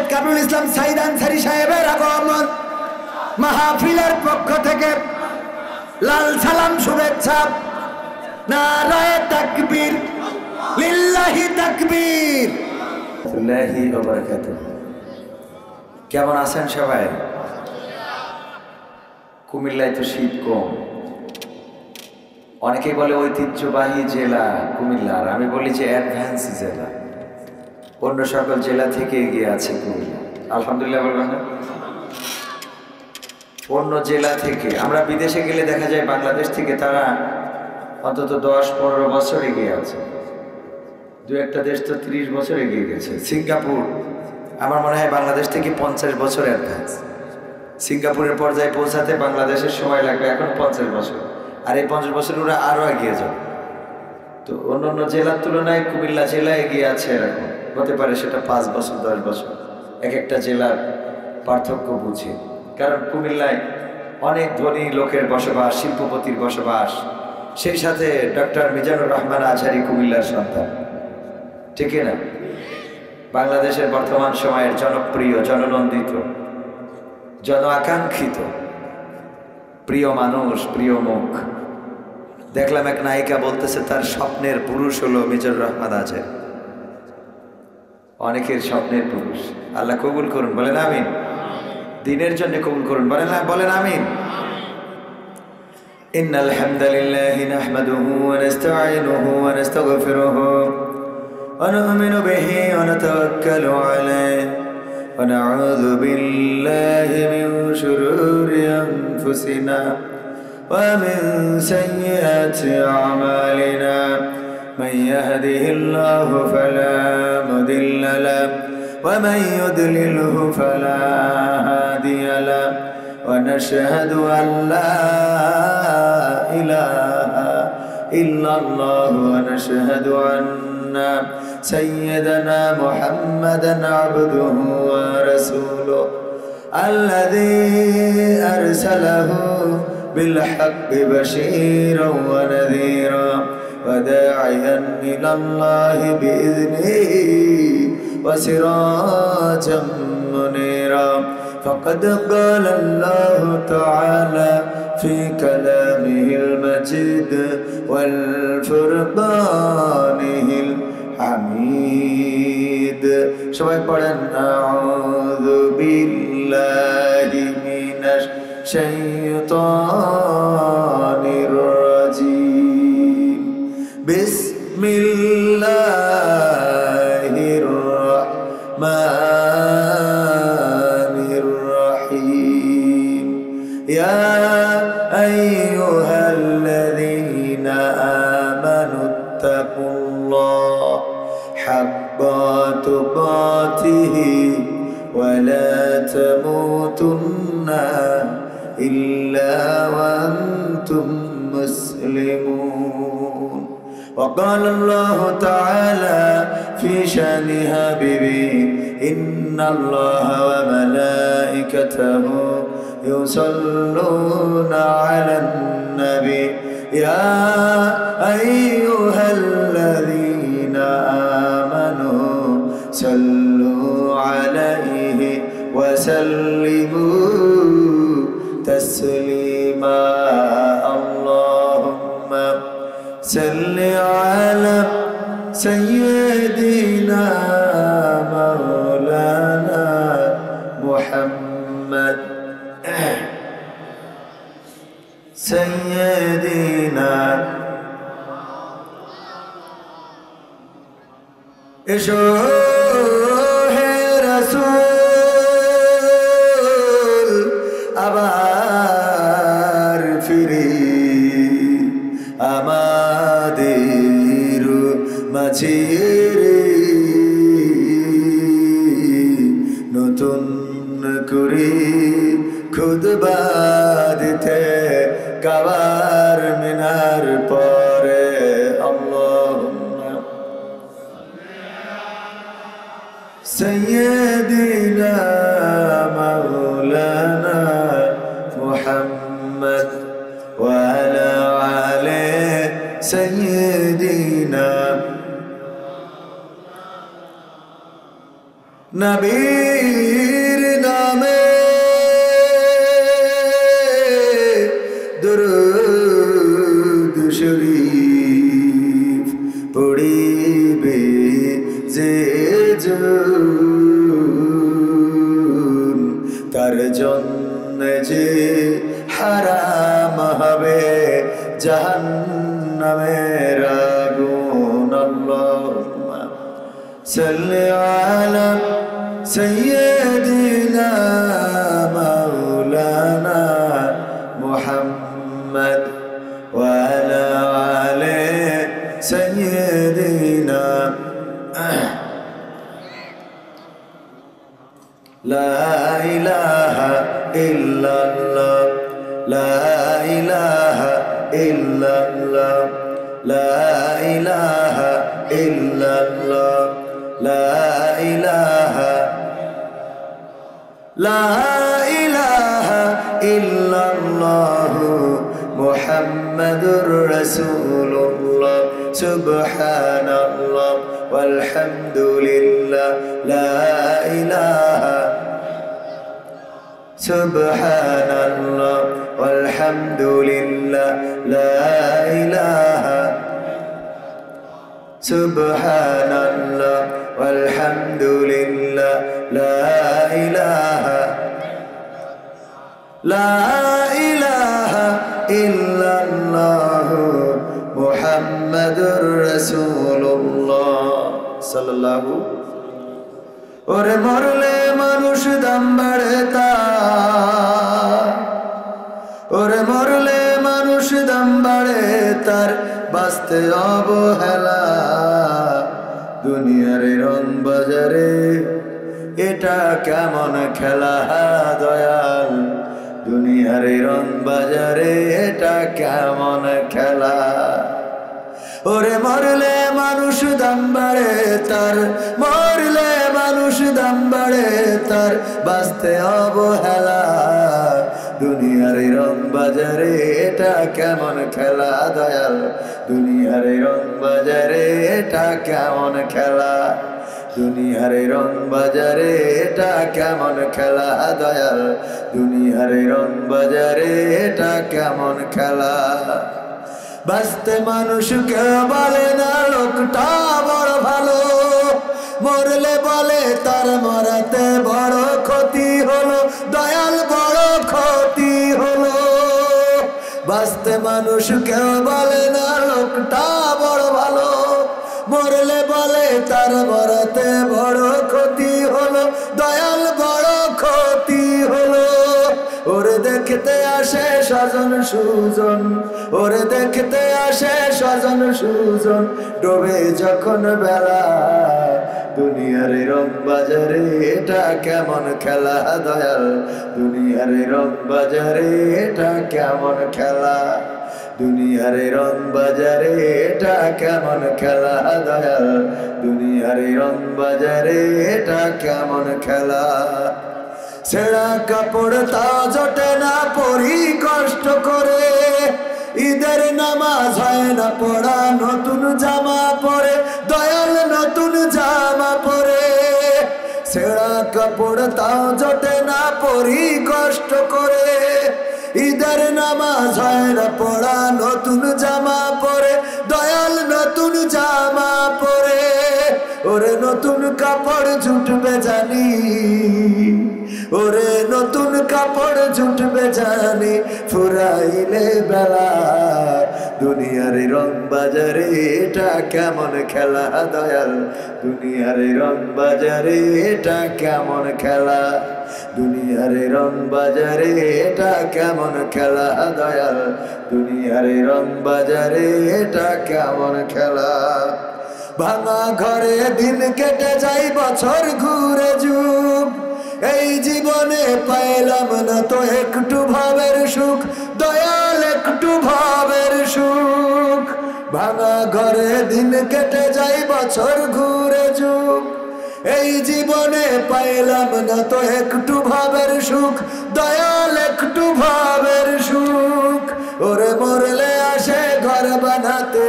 সৈয়দ কামরুল ইসলাম সাইদ আনসারী সাহেবের আগমন মাহফিলের পক্ষ থেকে লাল সালাম শুভেচ্ছা। নারায়ে তাকবীর, লিল্লাহি তাকবীর। আল্লাহি ওয়া বারাকাতুহু। কেমন আছেন সবাই? কুমিল্লায় তো শীত কম। অনেকেই বলে ঐতিহ্যবাহী জেলা কুমিল্লার, আমি বলি যে অ্যাডভান্স জেলা, অন্য সকল জেলা থেকে এগিয়ে আছে কুমিল্লা। আলহামদুলিল্লাহ বলবেন না? অন্য জেলা থেকে, আমরা বিদেশে গেলে দেখা যায় বাংলাদেশ থেকে তারা অন্তত 10-15 বছর এগিয়ে আছে। দু একটা দেশ তো 30 বছর এগিয়ে গেছে। সিঙ্গাপুর আমার মনে হয় বাংলাদেশ থেকে 50 বছর অ্যাডভান্স। সিঙ্গাপুরের পর্যায়ে পৌঁছাতে বাংলাদেশের সময় লাগবে এখন 50 বছর, আর এই 50 বছর ওরা আরও এগিয়ে যাবে। তো অন্য জেলার তুলনায় কুমিল্লা জেলা এগিয়ে আছে এরকম হতে পারে, সেটা 5 বছর 10 বছর, এক একটা জেলার পার্থক্য বুঝে। কারণ কুমিল্লায় অনেক ধনী লোকের বসবাস, শিল্পপতির বসবাস, সেই সাথে ডক্টর মিজানুর রহমান আজহারি কুমিল্লার সন্তান, ঠিক না? বাংলাদেশের বর্তমান সময়ের জনপ্রিয়, জননন্দিত, জন আকাঙ্ক্ষিত প্রিয় মানুষ, প্রিয় মুখ। দেখলাম এক নায়িকা বলতেছে তার স্বপ্নের পুরুষ হলো মিজানুর রহমান আজহারি। অনেকের স্বপ্নের পুরুষ, আল্লাহ কবুল করুন, বলেন আমিন। দিনের জন্য কবুল করুন, বলেন আমিন। ইন্নাল হামদালিল্লাহি নাহমাদুহু ওয়া নাস্তাঈনুহু ওয়া নাস্তাগফিরুহু ওয়া নু'মিনু বিহি ওয়া নাতাওয়াক্কালু আলাইহি ওয়া না'উযু বিল্লাহি মিন শুরুরি আনফুসিনা ওয়া মিন সাইয়্যাতি আ'মালিনা মান ইয়াহদিহিল্লাহু ফালা মুদিল্লা লাহু ওয়া মান ইউদ্লিলহু ফালা হাদিয়া লাহু ওয়া নাশহাদু আন লা ইলাহা ইল্লাল্লাহু ওয়া নাশহাদু আন্না সাইয়্যিদানা মুহাম্মাদান আবদুহু ওয়া রাসূলুহু আল্লাযী আরসালাহু বিল হাক্কি বাশীরান ওয়া নাযীরা ওয়া দা'iয়ান ইলাল্লাহি বিইذনিহি ওয়া সিরাজাম মুনীরা। فقد قال الله تعالى في كلامه المجيد والفرقانه الحميد সবাই পড়েন আউযু বিল্লাহি মিনাশ শাইতানির রাজীম বিসমিল্লাহির রাহমানির রহিম ইয়া আইয়ুহাল্লাযীনা আমানুত্তাকুল্লাহ হাক্কা তুকাতিহি ওয়া লা তামুতুন্না ইল্লা ওয়া আনতুম মুসলিমুন। وقال الله تعالى في شأن حبيبه إن الله وملائكته يصلون على النبي يا أيها الذين آمنوا صلوا عليه وسلموا تسليما اللهم صل على سيدنا مولانا محمد سيدنا এসো হে রাসূল আবার ফিরে আমাদের মাঝে নতুন করে খুতবা দিতে কাবার মিনার পরে আল্লাহুম্মা সাইয়্যিদিনা মাওলানা মুহাম্মদ ওয়া আলা আলি সাইয়্যিদিনা নবীর নামে দুরূদ শরীফ পড়িবে যে জন তার জন্য যে হারাম হবে জাহান্নামের আগুন। আল্লাহুম্মা সাল্লি আলা সাইয়্যিদিনা মাওলানা মুহাম্মদ ওয়া আলা আলি সাইয়্যিদিনা লা ইলাহা ইল্লাল্লাহ লা ইলাহা ইল্লাল্লাহ লা ইলাহা ইল্লাল্লাহ লা ইলাহা ইল্লাল্লাহ মুহাম্মাদুর রাসূলুল্লাহ সুবহানাল্লাহ walhamdulillah la ilaha subhanallah walhamdulillah la ilaha subhanallah walhamdulillah la ilaha illallah মুহাম্মাদুর রাসূলুল্লাহ সাল্লাল্লাহু। ওরে মরলে মানুষ দাম বাড়ে তার, ওরে মরলে মানুষ দাম বাড়ে তার, বাঁচতে অবহেলা দুনিয়ার রং বাজারে এটা কেমন খেলা দয়াল, দুনিয়ার রং বাজারে এটা কেমন খেলা। ওরে মরলে মানুষ দাম বাড়ে তার, মরলে মানুষ দাম বাড়ে তার, বাঁচতে অবহেলা দুনিয়ার রং বাজারে এটা কেমন খেলা দয়াল, দুনিয়ার রং বাজারে এটা কেমন খেলা, দুনিয়ার রং বাজারে এটা কেমন খেলা দয়াল, দুনিয়ার রং বাজারে এটা কেমন খেলা। বাঁচতে মানুষ কেউ বলে না লোকটা বড় ভালো, মরলে বলে তার মরাতে বড় ক্ষতি হলো দয়াল, বড় ক্ষতি হলো। বাঁচতে মানুষ কেউ বলে না লোকটা বড় ভালো, মরলে বলে তার মরাতে বড় ক্ষতি হলো দয়াল, বড় ক্ষতি হলো। ওরে দেখতে আসে স্বজন সুজন, ওরে দেখতে আসে স্বজন সুজন, ডোবে যখন বেলা দুনিয়ার রং বাজারে এটা কেমন খেলা দয়াল, দুনিয়ার রং বাজারে এটা কেমন খেলা, দুনিয়ার রং বাজারে এটা কেমন খেলা দয়াল, দুনিয়ার রং বাজারে এটা কেমন খেলা। ছেঁড়া কাপড় তা জোটে না পরি কষ্ট করে, ঈদের নামাজ হয় না পড়া নতুন জামা পরে দয়াল, নতুন জামা পরে। ছেঁড়া কাপড় তাও জোটে না পরি কষ্ট করে, ঈদের নামাজ হয় না পড়া নতুন জামা পরে দয়াল, নতুন জামা পরে। ওরে নতুন কাপড় জুটবে জানি, ওরে নতুন কাপড় জুটবে জানি, ফুরাইলে বেলা দুনিয়ার রং বাজারে এটা কেমন খেলা দয়াল, দুনিয়ার রং বাজারে এটা কেমন খেলা, দুনিয়ার রং বাজারে এটা কেমন খেলা দয়াল, দুনিয়ার রং বাজারে এটা কেমন খেলা। ভাঙা ঘরে দিন কেটে যাই বছর ঘুরে যুগ, এই জীবনে পাইলাম না তো একটু ভাবের সুখ দয়াল, একটু ভাবের সুখ। ভাঙা ঘরে দিন কেটে যাই বছর ঘুরে যুগ, এই জীবনে পাইলাম না তো একটু ভাবের সুখ দয়াল, একটু ভাবের সুখ। ওরে মরলে আসে ঘর বানাতে,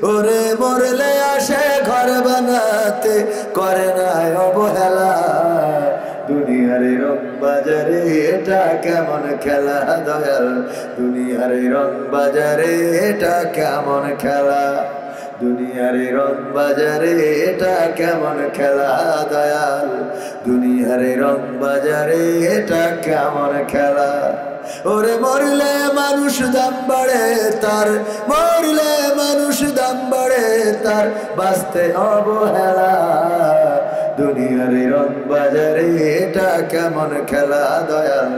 ওরে মরলে আসে ঘর বানাতে, করে না অবহেলা। দুনিয়ার রং বাজারে এটা কেমন খেলা দয়াল, দুনিয়ার রং বাজারে এটা কেমন খেলা, দুনিয়ার রং বাজারে এটা কেমন খেলা দয়াল, দুনিয়ার রং বাজারে এটা কেমন খেলা। ওরে মরলে মানুষ দাম বাড়ে তার, মরলে মানুষ দাম বাড়ে তার, বাঁচতে অবহেলা। দুনিয়ার রং বাজারে এটা কেমন খেলা দয়াল,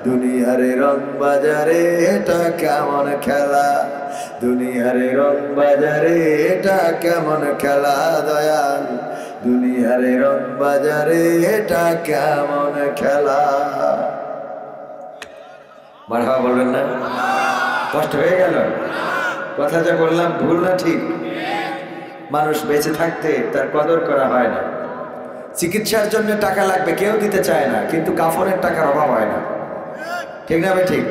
দুনিয়ার রং বাজারে এটা কেমন খেলা, দুনিয়ার রং বাজারে এটা কেমন খেলা দয়াল, দুনিয়ার রং বাজারে এটা কেমন খেলা। মারহাবা বলবেন না? কষ্ট হয়ে গেল? কথা যা বললাম ভুল না ঠিক? মানুষ বেঁচে থাকতে তার কদর করা হয় না। চিকিৎসার জন্য টাকা লাগবে, কেউ দিতে চায় না, কিন্তু কাফনের টাকার অভাব হয় না। ঠিক না ভাই? ঠিক।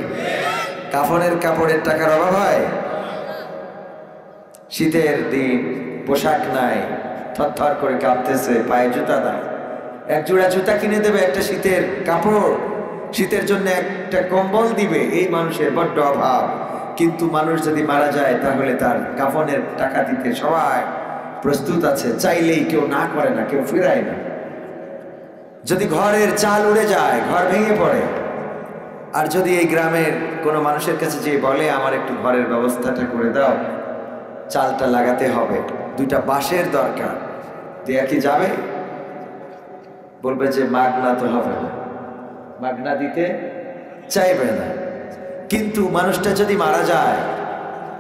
কাফনের কাপড়ের টাকার অভাব হয়? শীতের দিন পোশাক নাই, থরথর করে কাঁপতেছে, পায়ে জুতা নাই, এক জোড়া জুতা কিনে দেবে, একটা শীতের কাপড়, শীতের জন্য একটা কম্বল দিবে, এই মানুষের বড্ড অভাব। কিন্তু মানুষ যদি মারা যায় তাহলে তার কাফনের টাকা দিতে সবাই প্রস্তুত আছে, চাইলেই কেউ না করে না, কেউ ফিরায় না। যদি ঘরের চাল উড়ে যায়, ঘর ভেঙে পড়ে, আর যদি এই গ্রামের কোনো মানুষের কাছে যে বলে আমার একটু ঘরের ব্যবস্থাটা করে দাও, চালটা লাগাতে হবে, দুইটা বাঁশের দরকার, দেয়া কি যাবে? বলবে যে মাগনা তো হবে না, মাগনা দিতে চাইবে না। কিন্তু মানুষটা যদি মারা যায়,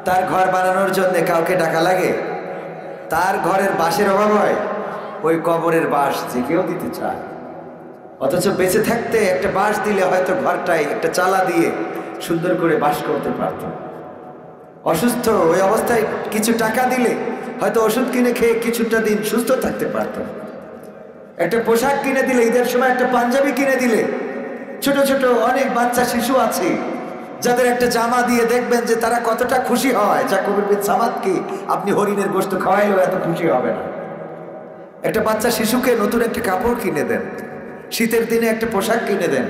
তার ঘর বানানোর জন্য কাউকে টাকা লাগে? তার ঘরের বাঁশের অভাব হয়? ওই কবরের বাঁশ যে কেউ দিতে চায়, অথচ বেঁচে থাকতে একটা বাঁশ দিলে হয়তো ঘরটাই একটা চালা দিয়ে সুন্দর করে বাস করতে পারত। অসুস্থ ওই অবস্থায় কিছু টাকা দিলে হয়তো ওষুধ কিনে খেয়ে কিছুটা দিন সুস্থ থাকতে পারত। একটা পোশাক কিনে দিলে, ঈদের সময় একটা পাঞ্জাবি কিনে দিলে, ছোট ছোট অনেক বাচ্চা শিশু আছে যাদের একটা জামা দিয়ে দেখবেন যে তারা কতটা খুশি হয়। যা কবির বিন সামাদকে আপনি হরিণের গোশত খাওয়াইলেও এত খুশি হবে না। একটা বাচ্চা শিশুকে নতুন একটা কাপড় কিনে দেন, শীতের দিনে একটা পোশাক কিনে দেন,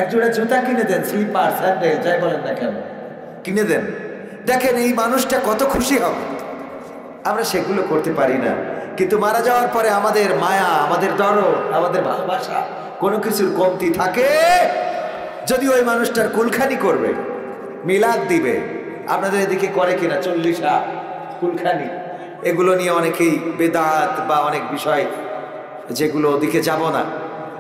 এক জোড়া জুতা কিনে দেন, স্লিপার স্যান্ডেল যাই বলেন না কেন কিনে দেন, দেখেন এই মানুষটা কত খুশি হবে। আমরা সেগুলো করতে পারি না। কিন্তু মারা যাওয়ার পরে আমাদের মায়া, আমাদের দরদ, আমাদের ভালোবাসা কোনো কিছুর কমতি থাকে? যদি ওই মানুষটার কুলখানি করবে, মিলাদ দিবে, আপনাদের এদিকে করে কিনা 40 কুলখানি, এগুলো নিয়ে অনেকেই বেদাত বা অনেক বিষয় যেগুলো ওদিকে যাব না,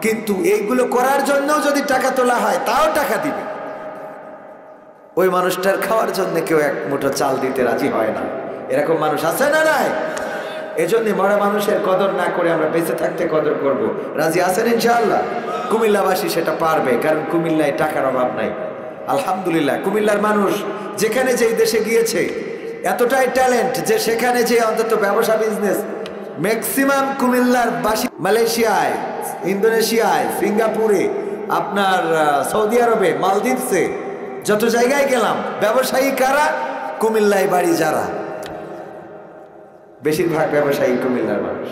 কিন্তু এইগুলো করার জন্য যদি টাকা তোলা হয় তাও টাকা দিবে। ওই মানুষটার খাওয়ার জন্য কেউ এক মুঠো চাল দিতে রাজি হয় না। এরকম মানুষ আছে না নাই? এজন্য মরা মানুষের কদর না করে আমরা বেঁচে থাকতে কদর করব। রাজি আছেন ইনশাআল্লাহ? কুমিল্লাবাসী সেটা পারবে, কারণ কুমিল্লায় টাকার অভাব নাই আলহামদুলিল্লাহ। কুমিল্লার মানুষ যেখানে যেই দেশে গিয়েছে এতটাই ট্যালেন্ট যে সেখানে যে অন্তত ব্যবসা বিজনেস ম্যাক্সিমাম কুমিল্লার বাসী মালয়েশিয়ায়, ইন্দোনেশিয়ায়, সিঙ্গাপুরে, আপনার সৌদি আরবে, মালদ্বীপসে, যত জায়গায় গেলাম ব্যবসায়ী কারা? কুমিল্লায় বাড়ি যারা, বেশিরভাগ ব্যবসায়ী কুমিল্লার মানুষ।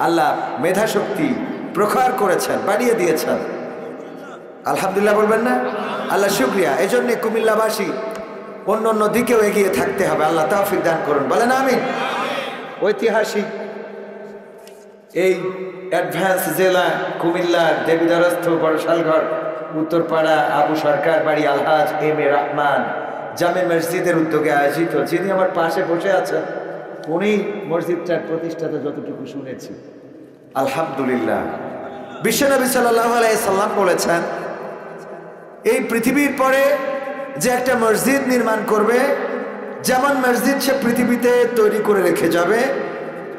আল্লাহ মেধা শক্তি প্রখর করেছেন, বাড়িয়ে দিয়েছেন, আলহামদুলিল্লাহ বলবেন না? আল্লাহ শুকরিয়া। এজন্য কুমিল্লাবাসী অন্য অন্য দিকেও এগিয়ে থাকতে হবে। আল্লাহ তৌফিক দান করুন, বলেন আমিন। ঐতিহাসিক এই অ্যাডভান্স জেলা কুমিল্লার দেবীদরস্থ বড়শালঘর উত্তরপাড়া আবু সরকার বাড়ি আলহাজ এম এ রহমান জামে মসজিদের উদ্যোগে আয়োজিত, যিনি আমার পাশে বসে আছেন, উনি মসজিদটার প্রতিষ্ঠাতা যতটুকু শুনেছি আলহামদুলিল্লাহ। বিশ্বনবী সাল্লাল্লাহু আলাইহি সাল্লাম বলেছেন, এই পৃথিবীর পরে যে একটা মসজিদ নির্মাণ করবে, যেমন মসজিদ সে পৃথিবীতে তৈরি করে রেখে যাবে,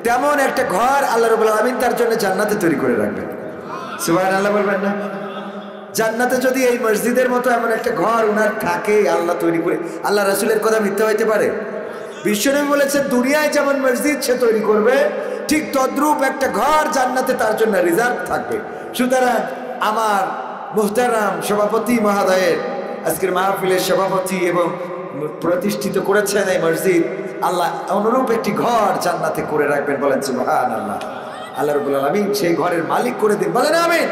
তেমন একটা ঘর আল্লাহ রাব্বুল আলামিন তার জন্য জান্নাতে তৈরি করে রাখবেন। সুবহানাল্লাহ বলবেন না? জান্নাতে যদি এই মসজিদের মতো এমন একটা ঘর ওনার থাকে, আল্লাহ তৈরি করে, আল্লাহ রাসূলের কথা মিথ্যা হইতে পারে? বিশ্বনবী বলেছেন দুনিয়ায় যেমন মসজিদ সে তৈরি করবে, ঠিক তদ্রূপ একটা ঘর জান্নাতে তার জন্য রিজার্ভ থাকবে। সুতরাং আমার মুহতারাম সভাপতি মহোদয়ের আজকের মাহফিলের সভাপতি এবং প্রতিষ্ঠিত করেছেন এই মসজিদ আল্লাহ অনুরূপ একটি ঘর জান্নাতে করে রাখবেন। বলেন সুবহানাল্লাহ। আল্লাহ রাব্বুল আলামিন সেই ঘরের মালিক করে দিন। বলেন আমিন।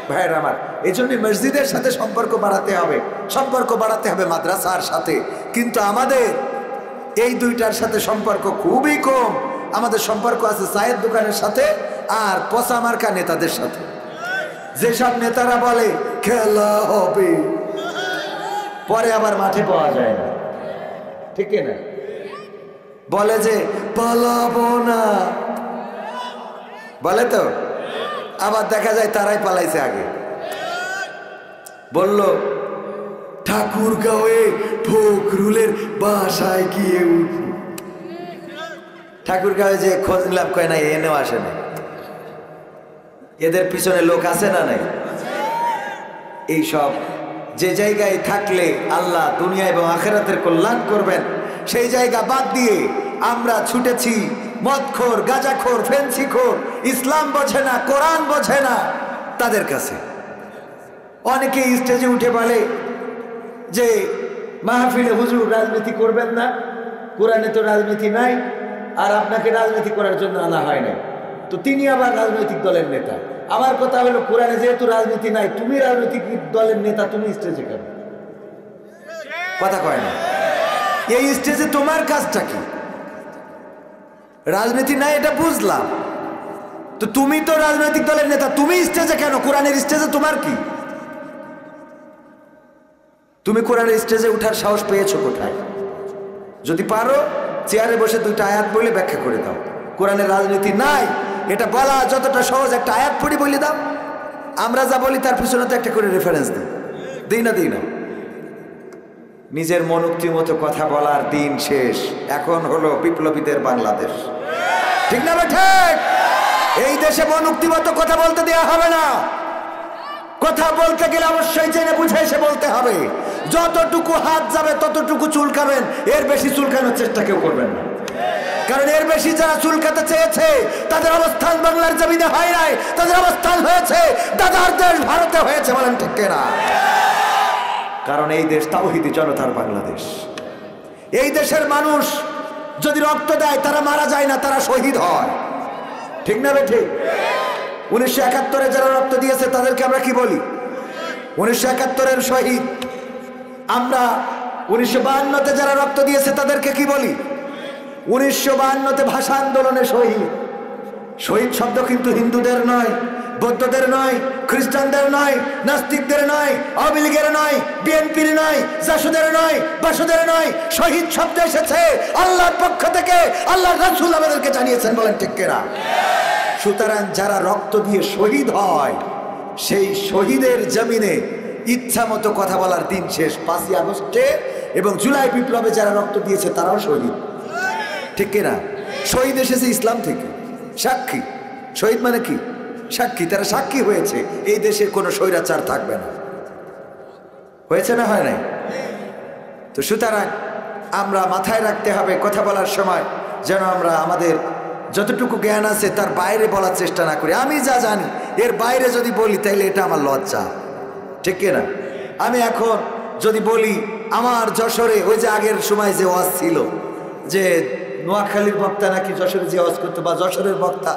ভাইয়ের আমার, এই জন্য মসজিদের সাথে সম্পর্ক বাড়াতে হবে, সম্পর্ক বাড়াতে হবে মাদ্রাসার সাথে। কিন্তু আমাদের এই দুইটার সাথে সম্পর্ক খুবই কম। আমাদের সম্পর্ক আছে চায়ের দোকানের সাথে আর পচা মার্কা নেতাদের সাথে। যেসব নেতারা বলে খেলা হবে, পরে আবার মাঠে পাওয়া যায় না, ঠিক না? বলে যে পালাবো না, বলে তো, আবার দেখা যায় তারাই পালাইছে আগে। বলল ঠাকুরগাঁওয়ে ফখরুলের বাসায় গিয়ে উঠি। ঠাকুরগাঁওয়ে যে খোঁজ নিলাম, কয় না এনেও আসে না। এদের পিছনে লোক আছে না নাই? এইসব যে জায়গায় থাকলে আল্লাহ দুনিয়া এবং আখিরাতের কল্যাণ করবেন, সেই জায়গা বাদ দিয়ে আমরা ছুটেছি মদখোর, গাঁজাখোর, ফেন্সিখোর, ইসলাম বোঝে না, কোরআন বোঝে না তাদের কাছে। অনেকে স্টেজে উঠে বলে যে মাহফিলে হুজুর রাজনীতি করবেন না, কোরআনে তো রাজনীতি নাই, আর আপনাকে রাজনীতি করার জন্য আনা হয় নাই, তো তিনি আবার রাজনৈতিক দলের নেতা। আমার কথা হলো, কোরআনে যেহেতু রাজনীতি নাই, তুমি রাজনৈতিক দলের নেতা, তুমি স্টেজে কেন? কথা কয় না। এই স্টেজে তোমার কাজটা কি? রাজনীতি নাই এটা বুঝলাম, তো তুমি তো রাজনৈতিক দলের নেতা, তুমি স্টেজে কেন? কোরআনের স্টেজে তোমার কি? তুমি কোরআনের স্টেজে উঠার সাহস পেয়েছো কোথায়? যদি পারো চেয়ারে বসে দুইটা আয়াত বলে ব্যাখ্যা করে দাও। কোরআনের রাজনীতি নাই এটা বলা যতটা সহজ, একটা আয়াত পড়ি বলে দাও। আমরা যা বলি তার পিছনে তো একটা করে রেফারেন্স দিই না। নিজের মনোক্তি মতো কথা বলার দিন শেষ। এখন হলো বিপ্লবীদের বাংলাদেশ, ঠিক না? ঠিক। এই দেশে মনোক্তি মতো কথা বলতে দেওয়া হবে না। কথা বলতে গেলে অবশ্যই জেনে বুঝে এসে বলতে হবে। যতটুকু হাত যাবে ততটুকু চুলকাবেন, এর বেশি চুলকানোর চেষ্টা কেউ করবেন না। কারণ এর বেশি যারা চুলকাতে চেয়েছে তাদের অবস্থান বাংলার জমিনে হয় নাই, তাদের অবস্থান হয়েছে দাদার দেশ ভারতে হয়েছে। বলেন ঠিক কিনা? কারণ এই দেশ তাওহীদি জনতার বাংলাদেশ। এই দেশের মানুষ যদি রক্ত দেয় তারা মারা যায় না, তারা শহীদ হয়, ঠিক না? ঠিক। 1971-এ যারা রক্ত দিয়েছে তাদেরকে আমরা কি বলি? 1971-এর শহীদ। আমরা 1952-তে যারা রক্ত দিয়েছে তাদেরকে কি বলি? 1952-তে ভাষা আন্দোলনে শহীদ। শহীদ শব্দ কিন্তু হিন্দুদের নয়, বৌদ্ধদের নয়, খ্রিস্টানদের নয়, নাস্তিকদের নয়, আওয়ামী লীগের নয়, বিএনপির নয়, জাসদের নয়, বাসুদের নয়। শহীদ শব্দ এসেছে আল্লাহর পক্ষ থেকে, আল্লাহর রাসূল আমাদেরকে জানিয়েছেন। বলেন ঠিক কিনা? সুতরাং যারা রক্ত দিয়ে শহীদ হয়, সেই শহীদের জমিনে ইচ্ছা মতো কথা বলার দিন শেষ। 5ই আগস্টে এবং জুলাই বিপ্লবে যারা রক্ত দিয়েছে তারাও শহীদ, ঠিক কিনা? শহীদ এসেছে ইসলাম থেকে, সাক্ষী। শহীদ মানে কি? সাক্ষী। তারা সাক্ষী হয়েছে এই দেশে কোনো স্বৈরাচার থাকবে না। হয়েছে না হয় নাই? তো সুতরাং আমরা মাথায় রাখতে হবে কথা বলার সময় যেন আমরা আমাদের যতটুকু জ্ঞান আছে তার বাইরে বলার চেষ্টা না করি। আমি যা জানি এর বাইরে যদি বলি তাইলে এটা আমার লজ্জা, ঠিক কিনা? আমি এখন যদি বলি আমার যশোরে ওই যে আগের সময় যে ওয়াজ ছিল যে নোয়াখালীর বক্তা নাকি যশোরে যে ওয়াজ করতো, বা যশোরের বক্তা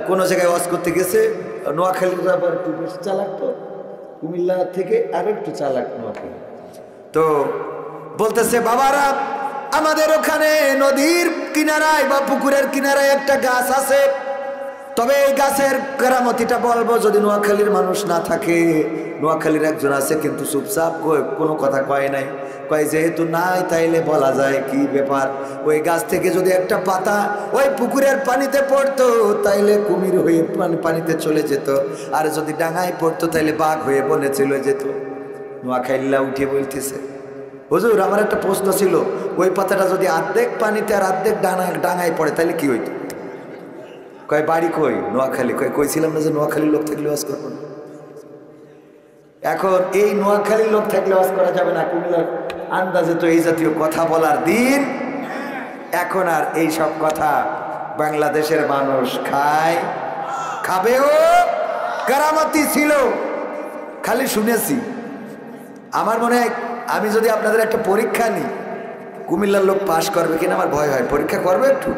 কোনো জায়গায় ওয়াজ করতে গেছে, নোয়াখালীর আবার একটু বেশি চালাক, তো কুমিল্লা থেকে আরো একটু চালাক নোয়াখালী। তো বলতেছে বাবারা আমাদের ওখানে নদীর কিনারায় বা পুকুরের কিনারায় একটা গাছ আছে, তবে এই গাছের কেরামতিটা বলবো যদি নোয়াখালীর মানুষ না থাকে। নোয়াখালীর একজন আছে কিন্তু চুপচাপ কোনো কথা কয় নাই। কয় যেহেতু নাই তাইলে বলা যায় কি ব্যাপার। ওই গাছ থেকে যদি একটা পাতা ওই পুকুরের পানিতে পড়তো তাইলে কুমির হয়ে পানিতে চলে যেত, আর যদি ডাঙায় পড়তো তাইলে বাঘ হয়ে বনে চলে যেত। নোয়াখালীরা উঠে বলতেছে হুজুর আমার একটা প্রশ্ন ছিল, ওই পাতাটা যদি অর্ধেক পানিতে আর অর্ধেক ডাঙায় পড়ে তাহলে কি হইতো? কয় বাড়ি কই? নোয়াখালী। কইছিলাম না যে নোয়াখালীর লোক থাকলে ওয়াজ করবো না। এখন এই নোয়াখালীর লোক থাকলে ওয়াজ করা যাবে না, কুমিল্লার আন্দাজে তো এই জাতীয় কথা বলার দিন এখন আর এই সব কথা বাংলাদেশের মানুষ খাবেও। কেরামতি ছিল খালি শুনেছি। আমার মনে হয় আমি যদি আপনাদের একটা পরীক্ষা নিই, কুমিল্লার লোক পাশ করবে কিনা আমার ভয় হয়। পরীক্ষা করবে একটু,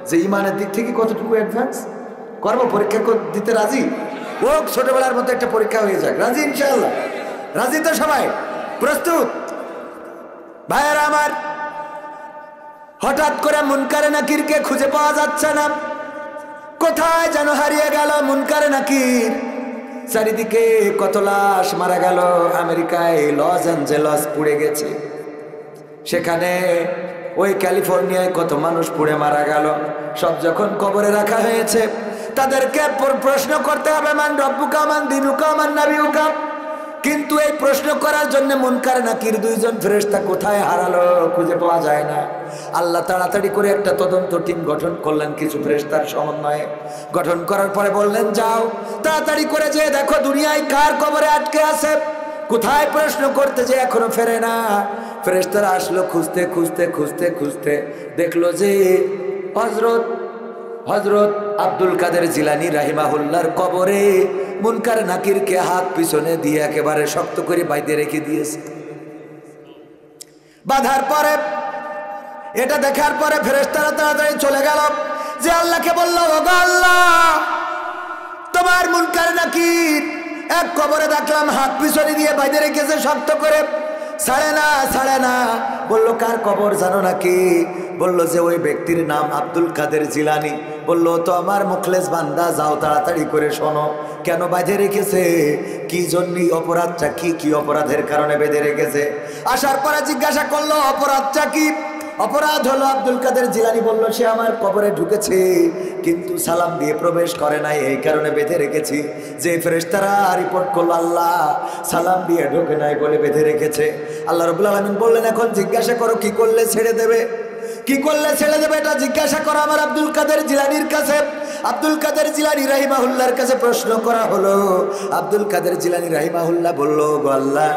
যে ইমানের দিক থেকে কতটুকু অ্যাডভান্স করবো, পরীক্ষা দিতে রাজি? ও ছোটবেলার মতো একটা পরীক্ষা হয়ে যাক, রাজি ইনশাআল্লাহ? রাজি তো সবাই? প্রস্তুত? ভাইয়েরা আমার, হঠাৎ করে মুনকারে নাকিরকে খুঁজে পাওয়া যাচ্ছে না, কোথায় যেন হারিয়ে গেল মুনকারে নাকির। চারিদিকে কত লাশ মারা গেল। আমেরিকায় লস অ্যাঞ্জেলস পুড়ে গেছে, সেখানে ওই ক্যালিফোর্নিয়ায় কত মানুষ পুড়ে মারা গেল। সব যখন কবরে রাখা হয়েছে, তাদেরকে প্রশ্ন করতে হবে, মান রব্বুকা মান দিনুকা মান নাবিয়ুকা। কিন্তু এই প্রশ্ন করার জন্য মুনকার নাকির দুইজন ফেরেশতা কোথায় হারালো, খুঁজে পাওয়া যায় না। আল্লাহ তাড়াতাড়ি করে একটা তদন্ত টিম গঠন করলেন, কিছু ফেরেশতার সমন্বয়ে গঠন করার পরে বললেন, যাও তাড়াতাড়ি করে যে দেখো দুনিয়ায় কার কবরে আটকে আছে। কোথায় প্রশ্ন করতে যে এখনো ফেরে না। ফেরেশতারা আসলো, খুঁজতে খুঁজতে খুঁজতে খুঁজতে দেখলো যে হযরত আব্দুল কাদের জিলানী রাহিমাহুল্লাহর কবরে মুনকার নাকিরকে হাত পিছনে দিয়ে একেবারে শক্ত করে বাইধে রেখে দিয়েছে। বাঁধার পরে, এটা দেখার পরে ফেরেশতারা তাড়াতাড়ি চলে গেল, যে আল্লাহকে বলল, ওগো আল্লাহ, তোমার মুনকার নাকির এক কবরে দেখলাম হাত পিছনে দিয়ে বাইধে রেখেছে শক্ত করে, ছাড়ে না ছাড়ে না। বলল, কার কবর জানো নাকি? বলল যে ওই ব্যক্তির নাম আব্দুল কাদের জিলানী। বলল, তো আমার মুখলেস বান্দা, যাও তাড়াতাড়ি করে শোনো, কেন বাঁধে রেখেছে, কি জন্য, অপরাধটা কি, কি অপরাধের কারণে বেঁধে রেখেছে। আসার পরে জিজ্ঞাসা করলো, অপরাধটা কি? অপরাধ হলো, আব্দুল কাদের জিলানী বলল, সে আমার কবরে ঢুকেছে কিন্তু সালাম দিয়ে প্রবেশ করে নাই, এই কারণে বেঁধে রেখেছি। যে ফেরেশতারা রিপোর্ট করলো, আল্লাহ সালাম দিয়ে ঢোকে নাই বলে বেঁধে রেখেছে। আল্লাহ রাব্বুল আলামিন বললেন, এখন জিজ্ঞাসা করো কি করলে ছেড়ে দেবে, কি করলে ছেড়ে দেবে, এটা জিজ্ঞাসা করো আমার আব্দুল কাদের জিলানীর কাছে। আব্দুল কাদের জিলানী রাহিমাহুল্লাহর কাছে প্রশ্ন করা হলো। আব্দুল কাদের জিলানী রাহিমাহুল্লাহ বলল, গো আল্লাহ,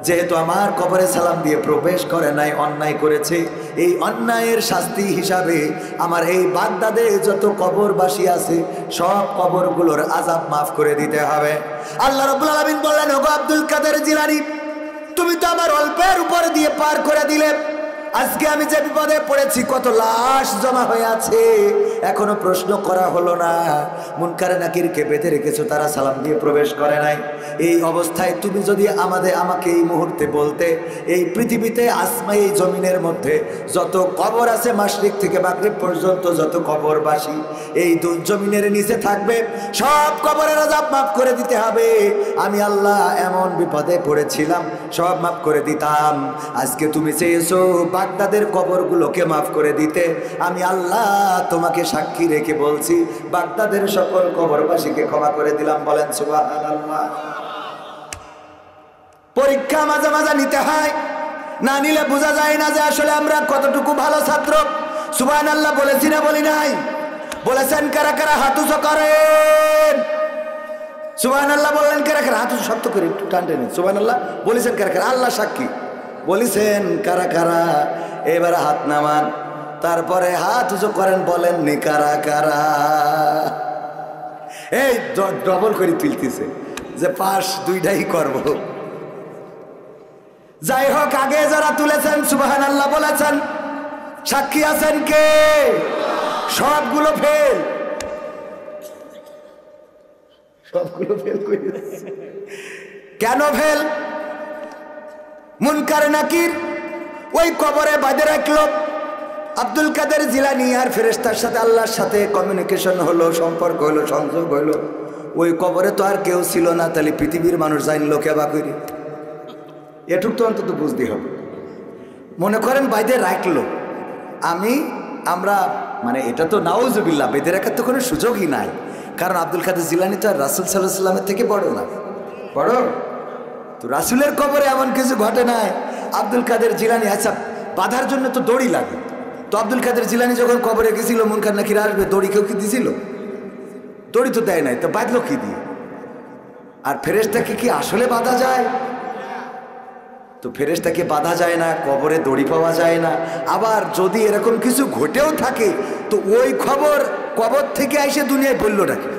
যেহেতু আমার কবরে সালাম দিয়ে প্রবেশ করে নাই, অন্যায় করেছে, এই অন্যায়ের শাস্তি হিসাবে আমার এই বাগদাদে যত কবরবাসী আছে সব কবরগুলোর আযাব মাফ করে দিতে হবে। আল্লাহ রাব্বুল আলামিন বললেন, ওগো আব্দুল কাদের জিলানী, তুমি তো আমার অল্পের উপর দিয়ে পার করে দিলে। আজকে আমি যে বিপদে পড়েছি, কত লাশ জমা হয়ে আছে, এখনো প্রশ্ন করা হলো না। মুনকারে নাকিরকে বেঁধে রেখেছো, তারা সালাম দিয়ে প্রবেশ করে নাই। এই অবস্থায় তুমি যদি আমাকে এই মুহূর্তে বলতে, এই পৃথিবীতে আসমাই এই জমিনের মধ্যে যত কবর আছে, মাশরিক থেকে মাগরিব পর্যন্ত যত কবরবাসী এই জমিনের নিচে থাকবে, সব কবরের আযাব মাফ করে দিতে হবে। আমি আল্লাহ এমন বিপদে পড়েছিলাম, সব মাফ করে দিতাম। আজকে তুমি চেয়েছো বাগদাদের কবরগুলোকে মাফ করে দিতে, আমি আল্লাহ তোমাকে সাক্ষী রেখে বলছি, বাগদাদের সকল কবরবাসীকে ক্ষমা করে দিলাম। বলেন সুবহানাল্লাহ। পরীক্ষা মাঝে মাঝে নিতে হয়, না নিলে বোঝা যায় না যে আসলে আমরা কতটুকু ভালো ছাত্র। সুবহানাল্লাহ বলেছি না বলি নাই? বলেছেন কারা কারা? হাত উঁচু করেন। সুবহানাল্লাহ বললেন কারা কারা? হাত উঁচু শক্ত করে, একটু টান টেনে সুবহানাল্লাহ বলেছেন কারা কারা? আল্লাহ সাক্ষী, বলেছেন কারা কারা? এবারে হাত নামান, তারপরে হাত উঁচু করেন, বলেননি কারা কারা? এই ডবল করে তুলতেছে যে পাশ দুইটাই করব। যাই হোক, আগে যারা তুলেছেন সুবহানাল্লাহ বলেছেন, সাক্ষী আছেন কে? সবগুলো ফেল, সবগুলো ফেল করে দিচ্ছে। কেন ফেল? মুনকার নাকির ওই কবরে বাঁধে রাখলো। আব্দুল কাদের জিলানী আর ফেরেশতার সাথে আল্লাহর সাথে কমিউনিকেশন হলো, সম্পর্ক হলো, সংযোগ হলো। ওই কবরে তো আর কেউ ছিল না, তাহলে পৃথিবীর মানুষ জানলো কেবা করি? এটুক তো অন্তত বুঝতে হবে। মনে করেন বাইদে রাখলো, আমরা মানে এটা তো নাউজুবিল্লাহ, বেঁধে রাখার তো কোনো সুযোগই নাই। কারণ আব্দুল কাদের জিলানী তো আর রাসূল সাল্লাল্লাহু আলাইহি ওয়াসাল্লামের থেকে বড় না, বড় তো রাসূলের কবরে এমন কিছু ঘটে নাই। আব্দুল কাদের জিলানী, আচ্ছা বাঁধার জন্য তো দড়ি লাগে, তো আব্দুল কাদের জিলানী যখন কবরে গেছিল, মুনকার নাকির আসবে, দড়ি কেউ কি দিছিল? দড়ি তো দেয় নাই, তো বাঁধলো কি দিয়ে? আর ফেরেশতাকে কি আসলে বাঁধা যায়? তো ফেরেশতাকে বাঁধা যায় না, কবরে দড়ি পাওয়া যায় না। আবার যদি এরকম কিছু ঘটেও থাকে, তো ওই খবর কবর থেকে এসে দুনিয়ায় বললো নাকি?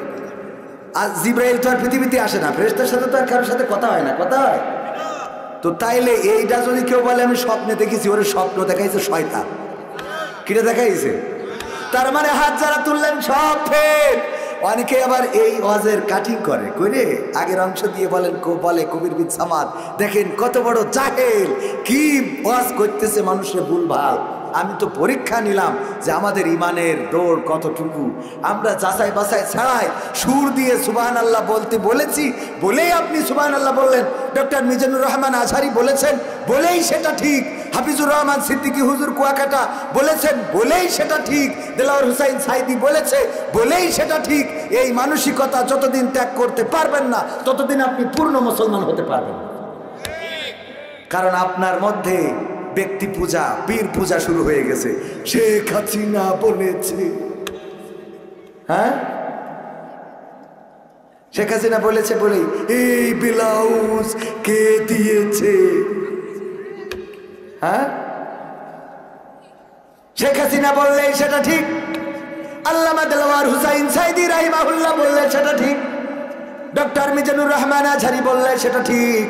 আর জিব্রাইল তো আর পৃথিবীতে আসে না, ফেরেশতার সাথে তো আর কারোর সাথে কথা হয় না, কথা হয়? তো তাইলে এইটা যদি কেউ বলে আমি স্বপ্নে দেখেছি, ওরে স্বপ্ন দেখাইছে শয়তান। কিটা দেখাইছে? তার মানে হাত যারা তুললেন সব ফেল। অনেকে আবার এই ওয়াজের কাটিং করে কইরে আগের অংশ দিয়ে বলে কবির বিন সামাদ দেখেন কত বড় জাহেল, কি ওয়াজ করতেছে মানুষের ভুলভাল। আমি তো পরীক্ষা নিলাম যে আমাদের ইমানের দৌড় কতটুকু। আমরা যাচাই বাছাই ছাড়াই সুর দিয়ে সুবহানাল্লাহ বলতে বলেছি বলেই আপনি সুবহানাল্লাহ বললেন। ডক্টর মিজানুর রহমান আজহারি বলেছেন বলেই সেটা ঠিক। হাফিজুর রহমান সিদ্দিকী হুজুর কুয়াকাটা বলেছেন বলেই সেটা ঠিক। দেলাওয়ার হুসাইন সাইদি বলেছে বলেই সেটা ঠিক। এই মানসিকতা যতদিন ত্যাগ করতে পারবেন না ততদিন আপনি পূর্ণ মুসলমান হতে পারবেন না। কারণ আপনার মধ্যে ব্যক্তি পূজা, বীর পূজা শুরু হয়ে গেছে। শেখ হাসিনা বলেছে, হ্যাঁ শেখ হাসিনা বলেছে বলেই এই ব্লাউজ কে দিয়েছে? হ্যাঁ শেখ হাসিনা বললেই সেটা ঠিক। আল্লামা দেলাওয়ার হুসাইন সাইদি রাহিমাহুল্লাহ বললে সেটা ঠিক। ডক্টর মিজানুর রহমান আজহারি বললে সেটা ঠিক।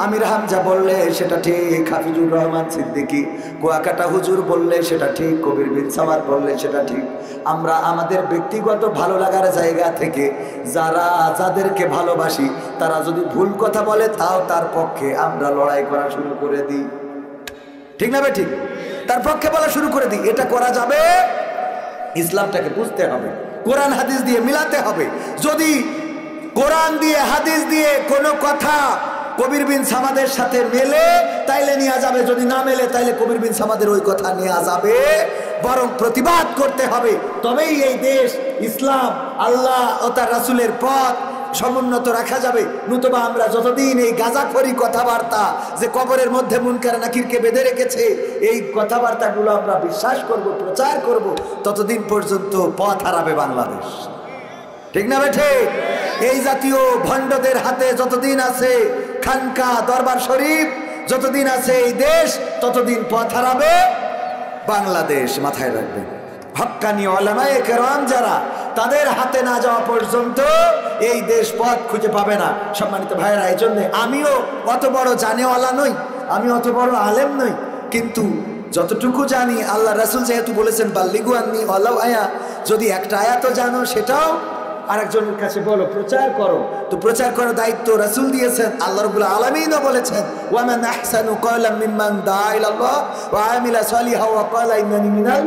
আমির হামজা বললে সেটা ঠিক। হাফিজুর রহমান সিদ্দিকী কুয়াকাটা হুজুর বললে সেটা ঠিক। কবির বিন সামাদ বললে সেটা ঠিক। আমরা আমাদের ব্যক্তিগত ভালো লাগার জায়গা থেকে যাদেরকে ভালোবাসি তারা যদি ভুল কথা বলে তাও তার পক্ষে আমরা লড়াই করা শুরু করে দিই। ঠিক না ভাই? ঠিক, তার পক্ষে বলা শুরু করে দিই। এটা করা যাবে? ইসলামটাকে বুঝতে হবে, কোরআন হাদিস দিয়ে মিলাতে হবে। যদি কোরআন দিয়ে হাদিস দিয়ে কোনো কথা কবির বিন সামাদের সাথে মেলে তাইলে নেওয়া যাবে, যদি না মেলে তাইলে কবির বিন সামাদের ওই কথা নেওয়া যাবে, বরং প্রতিবাদ করতে হবে। তবেই এই দেশ ইসলাম, আল্লাহ ও তার রাসূলের পথ সমুন্নত রাখা যাবে। নতুবা আমরা যতদিন এই গাঁজাখড়ি কথাবার্তা যে কবরের মধ্যে মুনকার নাকিরকে বেঁধে রেখেছে এই কথাবার্তাগুলো আমরা বিশ্বাস করব, প্রচার করব, ততদিন পর্যন্ত পথ হারাবে বাংলাদেশ। ঠিক না বেঠে? এই জাতীয় ভণ্ডদের হাতে যতদিন আছে খানকা দরবার শরীফ, যতদিন আছে এই দেশ ততদিন পথ হারাবে বাংলাদেশ। মাথায় রাখবেন, হক্কানি উলামায়ে কেরাম যারা, তাদের হাতে না যাওয়া পর্যন্ত এই দেশ পথ খুঁজে পাবে না। সম্মানিত ভাইয়েরা, এই জন্যে আমিও অত বড় জানেওয়ালা নই, আমি অত বড় আলেম নই, কিন্তু যতটুকু জানি আল্লাহ রাসূল যেহেতু বলেছেন বাল্লিগু আন্নি ওয়ালাউ আয়া, যদি একটা আয়াতও জানো সেটাও আরেকজনের কাছে বলো, প্রচার করো। তো প্রচার করার দায়িত্ব রাসূল দিয়েছেন, আল্লাহ রাব্বুল আলামিনও বলেছেন ওয়া মান আহসানু ক্বালাম মিম্মান দাআ ইলাল্লাহ ওয়া আমিলা সালিহান ওয়া ক্বালা ইন্নানি মিনাল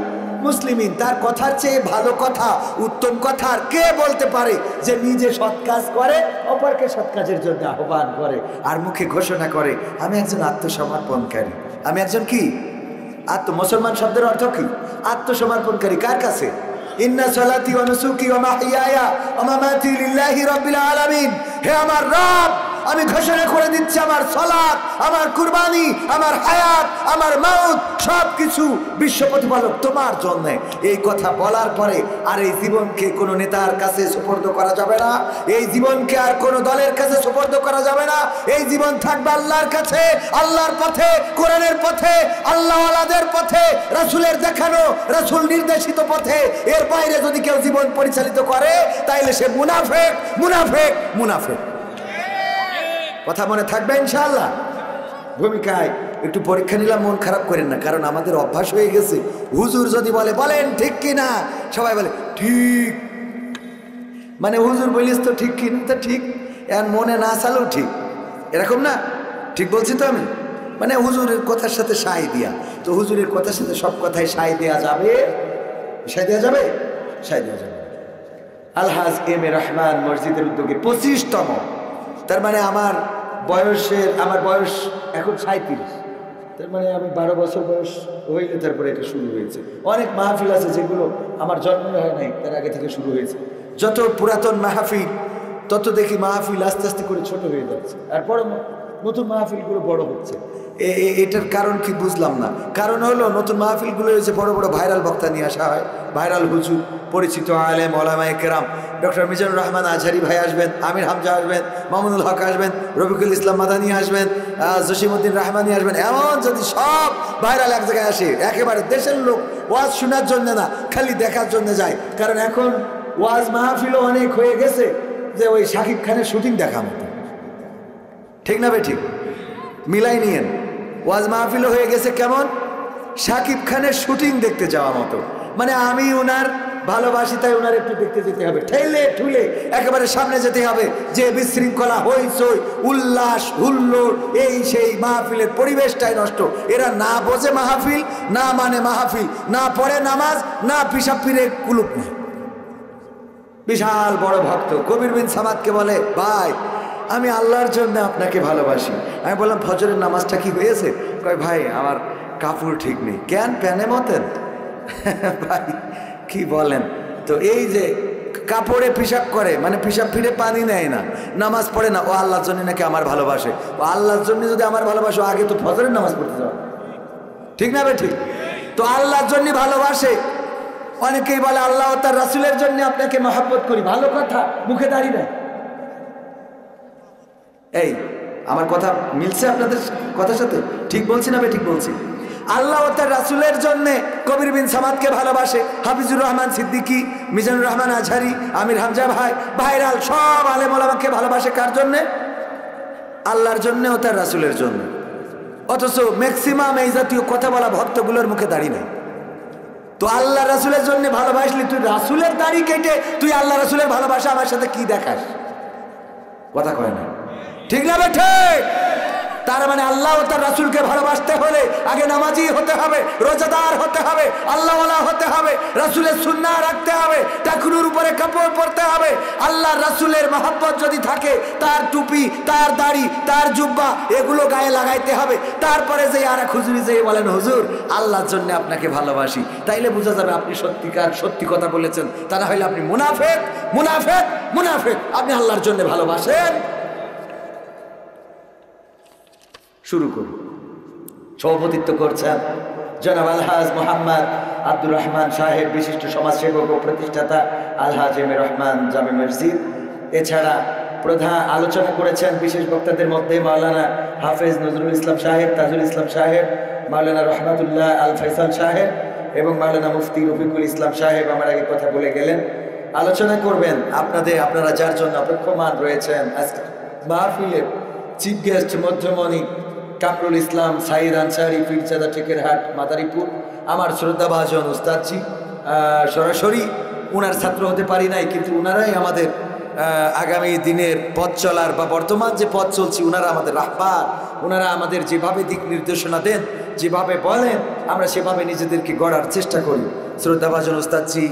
মুসলিমিন। তার কথার চেয়ে ভালো কথা, উত্তম কথা আর কে বলতে পারে যে নিজে সৎ কাজ করে, অপরকে সৎ কাজের জন্য আহ্বান করে আর মুখে ঘোষণা করে আমি একজন আত্মসমর্পণকারী। আমি একজন কি? মুসলমান শব্দের অর্থ কি? আত্মসমর্পণকারী। কার কাছে? ইন্না সালাতি ওয়া নুসুকি ওয়া মাহইয়ায়া ওয়া মামাতি লিল্লাহি রাব্বিল আলামিন। হে আমার রব, আমি ঘোষণা করে দিচ্ছি আমার সালাত, আমার কুরবানি, আমার হায়াত, আমার মাউত সবকিছু বিশ্ব প্রতিপালক তোমার জন্য। এই কথা বলার পরে আর এই জীবনকে কোনো নেতার কাছে সুপর্দ করা যাবে না, এই জীবনকে আর কোনো দলের কাছে সুপর্দ করা যাবে না। এই জীবন থাকবে আল্লাহর কাছে, আল্লাহর পথে, কোরআনের পথে, আল্লাহওয়ালাদের পথে, রাসূলের দেখানো, রাসূল নির্দেশিত পথে। এর বাইরে যদি কেউ জীবন পরিচালিত করে তাইলে সে মুনাফিক, মুনাফিক, মুনাফিক। কথা মনে থাকবে ইনশাআল্লাহ। ভূমিকায় একটু পরীক্ষা নিলাম, মন খারাপ করেন না, কারণ আমাদের অভ্যাস হয়ে গেছে হুজুর যদি বলে বলেন ঠিক কি না, সবাই বলে ঠিক, মানে হুজুর বলিস তো ঠিক কি না, তো ঠিক, এর মনে না চালেও ঠিক, এরকম না? ঠিক বলছি তো আমি? মানে হুজুরের কথার সাথে সায় দিয়া, তো হুজুরের কথার সাথে সব কথাই সায় দেওয়া যাবে, সায় দেওয়া যাবে, সায় দেওয়া যাবে। আলহাজ এম এ রহমান মসজিদের উদ্যোগে 25তম, তার মানে আমার বয়স এখন 37, তার মানে আমি 12 বছর বয়স হইলে তারপরে এটা শুরু হয়েছে। অনেক মাহফিল আছে যেগুলো আমার জন্ম হয় নাই, তার আগে থেকে শুরু হয়েছে। যত পুরাতন মাহফিল তত দেখি মাহফিল আস্তে আস্তে করে ছোট হয়ে যাচ্ছে, আর বড় নতুন মাহফিলগুলো বড় হচ্ছে। এটার কারণ কি বুঝলাম না। কারণ হলো নতুন মাহফিলগুলো হয়েছে বড় বড় ভাইরাল বক্তা নিয়ে আসা হয়, ভাইরাল হুজুর, পরিচিত আলেম ওলামায়ে কেরাম। ডক্টর মিজানুর রহমান আজহারি ভাই আসবেন, আমির হামজা আসবেন, মামুনুল হক আসবেন, রফিকুল ইসলাম মাদানী আসবেন, জসিমউদ্দিন রহমানি আসবেন। এমন যদি সব ভাইরাল এক জায়গায় আসে, একেবারে দেশের লোক ওয়াজ শোনার জন্য না, খালি দেখার জন্য যায়। কারণ এখন ওয়াজ মাহফিলও অনেক হয়ে গেছে যে ওই শাকিব খানের শুটিং দেখা মতো। ঠিক না ভাই? ঠিক। মিলাই নিয়েন। ওয়াজ মাহফিলও হয়ে গেছে কেমন, শাকিব খানের শুটিং দেখতে যাওয়া মতো। মানে আমি ওনার ভালোবাসি, তাই ওনার একটু দেখতে যেতে হবে, ঠেলে ঠুলে একেবারে সামনে যেতে হবে। যে বিশৃঙ্খলা, হইচই, উল্লাস, হুল্লোড়, এই সেই মাহফিলের পরিবেশটাই নষ্ট। এরা না বোঝে মাহফিল, না মানে মাহফিল, না পড়ে নামাজ, না পিসাব ফিরে কুলুপ নেই। বিশাল বড় ভক্ত কবির বিন সামাদকে বলে, ভাই আমি আল্লাহর জন্য আপনাকে ভালোবাসি। আমি বললাম ফজরের নামাজটা কি হয়েছে? কয় ভাই আমার কাপড় ঠিক নেই। কেন প্যানে মতেন? ভাই কি বলেন? তো এই যে কাপড়ে পিসাব করে, মানে পিসাব ফিরে পানি নেয় না, নামাজ পড়ে না, ও আল্লাহর জন্য নাকি আমার ভালোবাসে। ও আল্লাহর জন্য যদি আমার ভালোবাসো, আগে তো ফজরের নামাজ পড়তে যাও, ঠিক না ভাই? ঠিক। তো আল্লাহর জন্য ভালোবাসে। অনেকেই বলে আল্লাহ ও তার রাসূলের জন্য আপনাকে মহব্বত করি। ভালো কথা, মুখে দাঁড়িয়ে নেয়। এই আমার কথা মিলছে আপনাদের কথার সাথে? ঠিক বলছি না ভাই? ঠিক বলছি। আল্লাহ ও তার রাসূলের জন্য কবির বিন সামাদকে ভালোবাসে, হাফিজুর রহমান সিদ্দিকী, মিজানুর রহমান আজহারি, আমির হামজা ভাই, ভাইরাল সব আলেম ওলামাকে ভালোবাসে। কার জন্যে? আল্লাহর জন্য ও তার রাসূলের জন্য। অথচ ম্যাক্সিমাম এই জাতীয় কথা বলা ভক্তগুলোর মুখে দাঁড়িয়ে নেই। তো আল্লাহ রাসূলের জন্য ভালোবাসলি, তুই রাসূলের দাড়ি কেটে তুই আল্লাহ রাসূলের ভালোবাসা আমার সাথে কি দেখাস? কথা কয় না, ঠিক না ভাই? ঠিক। তার মানে আল্লাহ ও তার রাসূলকে ভালোবাসতে হলে আগে নামাজি হতে হবে, রোজাদার হতে হবে, আল্লাহওয়ালা হতে হবে, রাসূলের সুন্নাহ রাখতে হবে, টাকুনুর উপরে কাপড় পরতে হবে। আল্লাহর রাসূলের মহব্বত যদি থাকে, তার টুপি, তার দাড়ি, তার জুব্বা এগুলো গায়ে লাগাইতে হবে। তারপরে যে আর এক হুজুরি যে বলেন হুজুর আল্লাহর জন্য আপনাকে ভালোবাসি, তাইলে বোঝা যাবে আপনি সত্যিকার সত্যি কথা বলেছেন। তা না হলে আপনি মুনাফিক, মুনাফিক, মুনাফিক। আপনি আল্লাহর জন্য ভালোবাসেন। শুরু করুন। সভাপতিত্ব করছেন জনাব আলহাজ মোহাম্মদ আব্দুর রহমান সাহেব, বিশিষ্ট সমাজসেবক ও প্রতিষ্ঠাতা আলহাজ এম এ রহমান জামে মসজিদ। এছাড়া প্রধান আলোচনা করেছেন বিশেষ বক্তাদের মধ্যে মাওলানা হাফেজ নজরুল ইসলাম সাহেব, তাজুল ইসলাম সাহেব, মাওলানা রহমাতুল্লাহ আল ফয়সাল সাহেব এবং মাওলানা মুফতি রফিকুল ইসলাম সাহেব আমার আগে কথা বলে গেলেন। আলোচনা করবেন আপনারা যার জন্য অপেক্ষমান রয়েছেন। আজকে মাহফিলের চিফ গেস্ট মধ্যমণি কামরুল ইসলাম সাইদ আনসারি, পীরজাদা টেকেরহাট, মাদারীপুর। আমার শ্রদ্ধাভাজন উস্তাদজি, সরাসরি ওনার ছাত্র হতে পারি নাই, কিন্তু ওনারাই আমাদের আগামী দিনের পথ চলার বা বর্তমান যে পথ চলছি, ওনারা আমাদের রাহবার। ওনারা আমাদের যেভাবে দিক নির্দেশনা দেন, যেভাবে বলেন, আমরা সেভাবে নিজেদেরকে গড়ার চেষ্টা করি। শ্রদ্ধাভাজন উস্তাদজি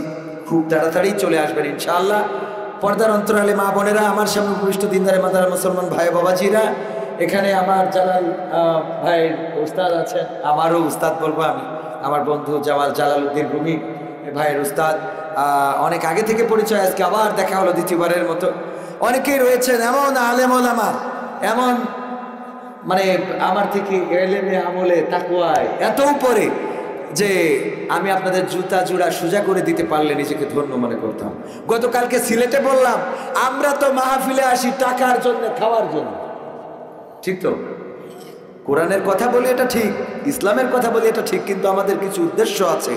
খুব তাড়াতাড়ি চলে আসবেন ইনশাআল্লাহ। পর্দার অন্তরালে মা বোনেরা, আমার সামনে উপবিষ্ট দিনদারে মাদার মুসলমান ভাই বাবাজিরা, এখানে আমার জালাল ভাইয়ের উস্তাদ আছেন, আমারও উস্তাদ বলবো আমি, আমার বন্ধু জালালউদ্দিন রুমি ভাইয়ের উস্তাদ। অনেক আগে থেকে পরিচয়, আজকে আবার দেখা হলো দ্বিতীয়বারের মতো। অনেকেই রয়েছেন এমন আলেম ওলামা, এমন মানে আমার থেকে এলেমে আমলে তাকওয়ায় এত উপরে যে আমি আপনাদের জুতা জোড়া সোজা করে দিতে পারলে নিজেকে ধন্য মনে করতাম। গতকালকে সিলেটে বললাম, আমরা তো মাহফিলে আসি টাকার জন্য, খাওয়ার জন্য, ঠিক তো? কোরআনের কথা বলি এটা ঠিক, ইসলামের কথা বলি এটা ঠিক, কিন্তু আমাদের কিছু উদ্দেশ্য আছে।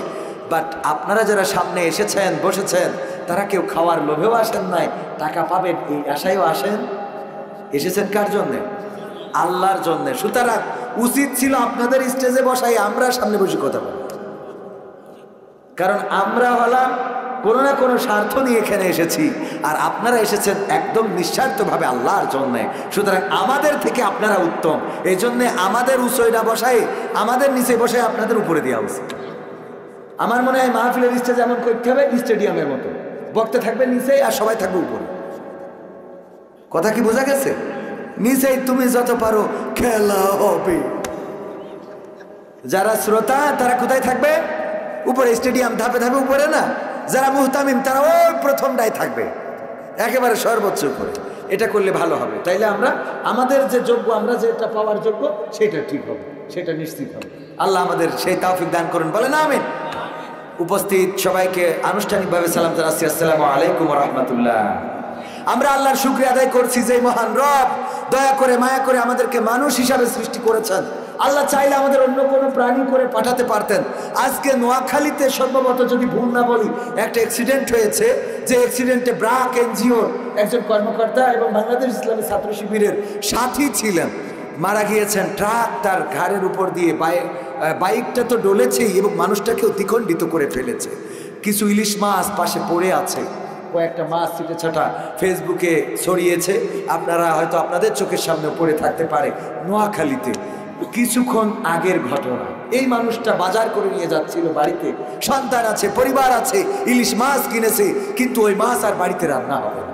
বাট আপনারা যারা সামনে এসেছেন, বসেছেন, তারা কেউ খাওয়ার লোভেও আসেন নাই, টাকা পাবেন এই আশায়ও আসেন। এসেছেন কার জন্যে? আল্লাহর জন্যে। সুতরাং উচিত ছিল আপনাদের স্টেজে বসাই, আমরা সামনে বসে কথা বলি। কারণ আমরা হলাম কোনো না কোনো স্বার্থ নিয়ে এখানে এসেছি, আর আপনারা এসেছেন একদম নিঃস্বার্থভাবে আল্লাহর জন্যে। সুতরাং আমাদের থেকে আপনারা উত্তম। এই জন্যে আমাদের উঁচুটা বসাই, আমাদের নিচে বসাই আপনাদের উপরে দেওয়া উচিত। আমার মনে হয় মাহফিলের স্টেজ এমন করতে হবে স্টেডিয়ামের মতো, বক্তা থাকবে নিচে আর সবাই থাকবে উপরে। কথা কি বোঝা গেছে? নিচেই তুমি যত পারো খেলা হবে। যারা শ্রোতা তারা কোথায় থাকবে? উপরে। স্টেডিয়াম ধাপে ধাপে উপরে না। যারা মুহতামিম তারা ওই প্রথমটাই থাকবে, একেবারে সর্বোচ্চ উপরে। এটা করলে ভালো হবে। তাইলে আমরা আমাদের যে যোগ্য, আমরা যেটা পাওয়ার যোগ্য, সেটা ঠিক হবে, সেটা নিশ্চিত হবে। আল্লাহ আমাদের সেই তৌফিক দান করুন, বলেন আমিন। উপস্থিত সবাইকে আনুষ্ঠানিকভাবে সালাম জানাচ্ছি, আসসালামু আলাইকুম ওয়া রাহমাতুল্লাহ। আমরা আল্লাহর শুকরিয়া আদায় করছি যে মহান রব দয়া করে মায়া করে আমাদেরকে মানুষ হিসাবে সৃষ্টি করেছেন। আল্লাহ চাইলে আমাদের অন্য কোনো প্রাণী করে পাঠাতে পারতেন। আজকে নোয়াখালীতে সম্ভবত যদি ভুল না বলি একটা অ্যাক্সিডেন্ট হয়েছে, যে অ্যাক্সিডেন্টে ব্রাক এনজিওর একজন কর্মকর্তা এবং বাংলাদেশ ইসলামী ছাত্র শিবিরের সাথী ছিলেন। মারা গিয়েছেন, ট্রাক তার ঘাড়ের উপর দিয়ে বাইকটা তো ডলেছেই এবং মানুষটাকেও দ্বিখণ্ডিত করে ফেলেছে। কিছু ইলিশ মাছ পাশে পড়ে আছে, কয়েকটা মাছ ছিটে ছাটা ফেসবুকে ছড়িয়েছে, আপনারা হয়তো আপনাদের চোখের সামনে পড়ে থাকতে পারে। নোয়াখালীতে কিছুক্ষণ আগের ঘটনা, এই মানুষটা বাজার করে নিয়ে যাচ্ছিল বাড়িতে, সন্তান আছে, পরিবার আছে, ইলিশ মাছ কিনেছে, কিন্তু ওই মাছ আর বাড়িতে রান্না হবে না,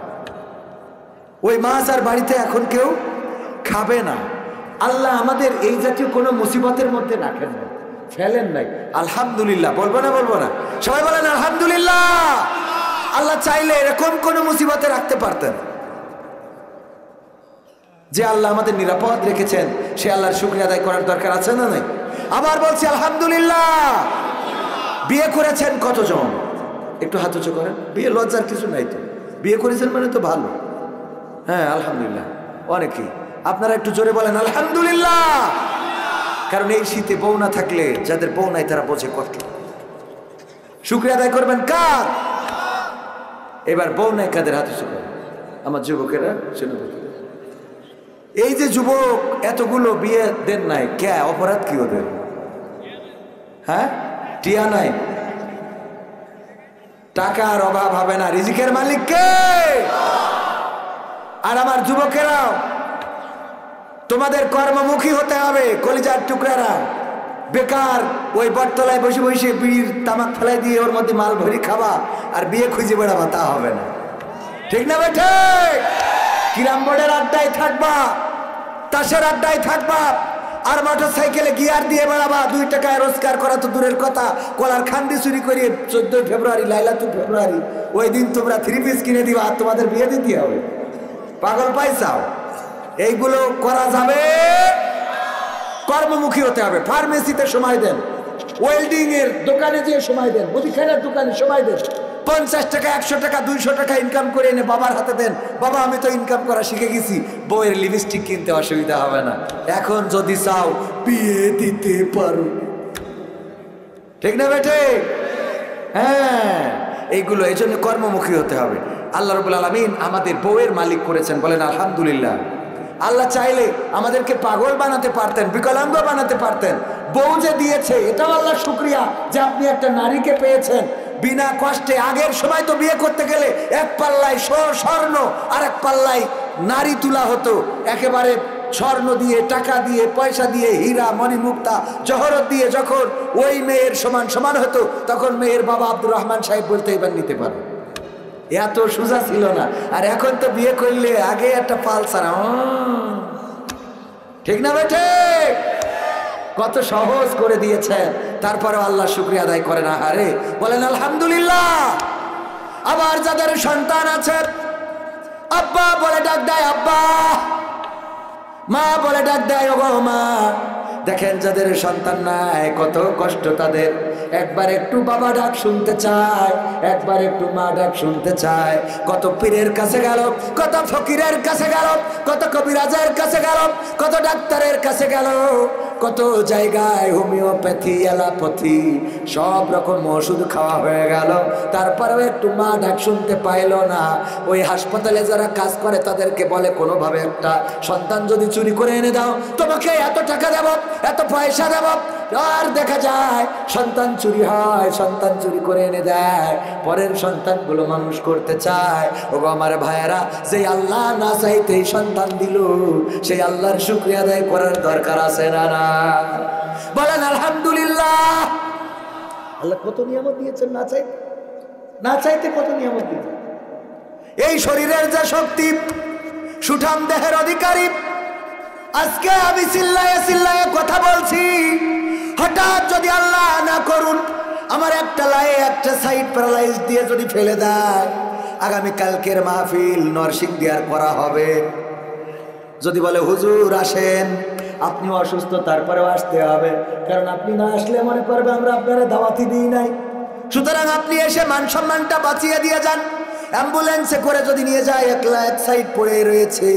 ওই মাছ আর বাড়িতে এখন কেউ খাবে না। আল্লাহ আমাদের এই জাতীয় কোনো মুসিবতের মধ্যে রাখেন না, ফেলেন নাই। আলহামদুলিল্লাহ বলবো না? বলবো না? সবাই বলেন আলহামদুলিল্লাহ। আল্লাহ চাইলে এরকম কোনো মুসিবতে রাখতে পারতেন। যে আল্লাহ আমাদের নিরাপদ রেখেছেন, সে আল্লাহর শুকরিয়া আদায় করার দরকার আছে না নাই? আবার বলছি আলহামদুলিল্লাহ। বিয়ে করেছেন কতজন? একটু হাত উঁচু করেন। বিয়ে লজ্জার কিছু নাই তো, বিয়ে করেছেন মানে তো ভালো। হ্যাঁ আলহামদুলিল্লাহ, অনেকেই। আপনারা একটু জোরে বলেন আলহামদুলিল্লাহ। কারণ এই শীতে বউ না থাকলে, যাদের বউ নাই তারা বোঝে কষ্ট। শুকরিয়া আদায় করবেন কার? এবার বউ নাই কাদের? হাত উঁচু করেন। আমার যুবকেরা শুনে দেখি, এই যে যুবক এতগুলো বিয়ে দেন নাই, কে অপরাধ কি ওদের? হ্যাঁ, টিয়া নাই, টাকার অভাব হবে না, রিজিকের মালিক কে? আর আমার যুবকেরাও তোমাদের কর্মমুখী হতে হবে, কলিজার টুকরারা। বেকার ওই বটতলায় বসে বসে বিড়ির তামাক ফেলাই দিয়ে ওর মধ্যে মাল ভরি খাবা আর বিয়ে খুঁজে বেড়াবা, তা হবে না। ঠিক না বেঠে? কিরাম বোর্ডের আড্ডায় থাকবা, তাসের আড্ডায় থাকবা, আর মোটর সাইকেলে গিয়ার দিয়ে বেড়াবা। 2 টাকায় রোজগার করা তো দূরের কথা, কলার খান্ডি চুরি করিয়ে 14 ফেব্রুয়ারি, লাইলাতুল ফেব্রুয়ারি, ওই দিন তোমরা 3 পিস কিনে দিবা আর তোমাদের বিয়ে দিতে হবে। পাগল পাইছাও? এইগুলো করা যাবে? কর্মমুখী হতে হবে। ফার্মেসিতে সময় দেন, ওয়েল্ডিং এর দোকানে যেয়ে সময় দেন, মুদিখানার দোকানে সময় দেন। 50 টাকা, 100 টাকা, 200 টাকা ইনকাম করে এনে বাবার হাতে দেন। বাবা আমি তো ইনকাম করা শিখে গেছি, বউয়ের লিপস্টিক কিনতে অসুবিধা হবে না। এখন যদি চাও বিয়ে দিতে পারো। ঠিক না বেটে? হ্যাঁ, এইগুলো এই জন্য কর্মমুখী হতে হবে। আল্লাহ রাব্বুল আলামিন আমাদের বউয়ের মালিক করেছেন, বলেন আলহামদুলিল্লাহ। আল্লাহ চাইলে আমাদেরকে পাগল বানাতে পারতেন, বিকলাঙ্গ বানাতে পারতেন। বউ যে দিয়েছে এটাও আল্লাহ শুকরিয়া যে আপনি একটা নারীকে পেয়েছেন বিনা কষ্টে। আগের সময় তো বিয়ে করতে গেলে এক পাল্লায় স্বর্ণ আর এক পাল্লায় নারী তুলা হতো, একেবারে স্বর্ণ দিয়ে, টাকা দিয়ে, পয়সা দিয়ে, হীরা মণিমুক্তা জহরত দিয়ে যখন ওই মেয়ের সমান সমান হতো, তখন মেয়ের বাবা আব্দুর রহমান সাহেব বলতে এবার নিতে পারো। এত সোজা ছিল না। আর এখন তো বিয়ে করলে আগে একটা পালসার। ঠিক না বেঠে? কত সহজ করে দিয়েছেন, তারপরে আল্লাহ শুকরিয়া আদায় করে না। আরে বলেন আলহামদুলিল্লাহ। আবার যাদের সন্তান আছে, আব্বা বলে ডাক দেয় আব্বা, মা বলে ডাক দেয় ওগো মা। দেখেন যাদের সন্তান নাই কত কষ্ট তাদের। একবার একটু বাবা ডাক শুনতে চায়, একবার একটু মা ডাক শুনতে চায়। কত পীরের কাছে গেল, কত ফকিরের কাছে গেল, কত কবিরাজের কাছে গেল, কত ডাক্তারের কাছে গেল, কত জায়গায় হোমিওপ্যাথি, অ্যালোপ্যাথি সব রকম ওষুধ খাওয়া হয়ে গেল, তারপরেও একটু মা ডাক শুনতে পাইল না। ওই হাসপাতালে যারা কাজ করে তাদেরকে বলে কোনোভাবে একটা সন্তান যদি চুরি করে এনে দাও, তোমাকে এত টাকা দেব, এত পয়সা দেব। আর দেখা যায় সন্তান চুরি হয়, সন্তান চুরি করে এনে দেয়, পরের সন্তানগুলো মানুষ করতে চায়। ওগো আমার ভাইয়েরা, সেই আল্লাহ না চাইতেই সন্তান দিল, সেই আল্লাহর শুকরিয়া আদায় করার দরকার আছে না? না বলেন আলহামদুলিল্লাহ। আল্লাহ কত নিয়ামত দিয়েছেন, না চাইতে কত নিয়ামত দিয়েছেন। এই শরীরের যে শক্তি, সুঠাম দেহের অধিকারী, আজকে আমি চিল্লায়ে চিল্লায়ে কথা বলছি, হঠাৎ যদি আল্লাহ না করুন আমার একটা লাই, একটা সাইড প্যারালাইজ দিয়ে যদি ফেলে দেয়, আগামী কালকের মাহফিল নরসিংদী আর করা হবে। যদি বলে হুজুর আসেন, আপনি অসুস্থ তারপরেও আসতে হবে, কারণ আপনি না আসলে মনে করবে আমরা আপনারা দাওয়াতই দিই নাই। সুতরাং আপনি এসে মান সম্মানটা বাঁচিয়ে দিয়ে যান। অ্যাম্বুলেন্সে করে যদি নিয়ে যায়, একলা এক সাইড পড়ে রয়েছে,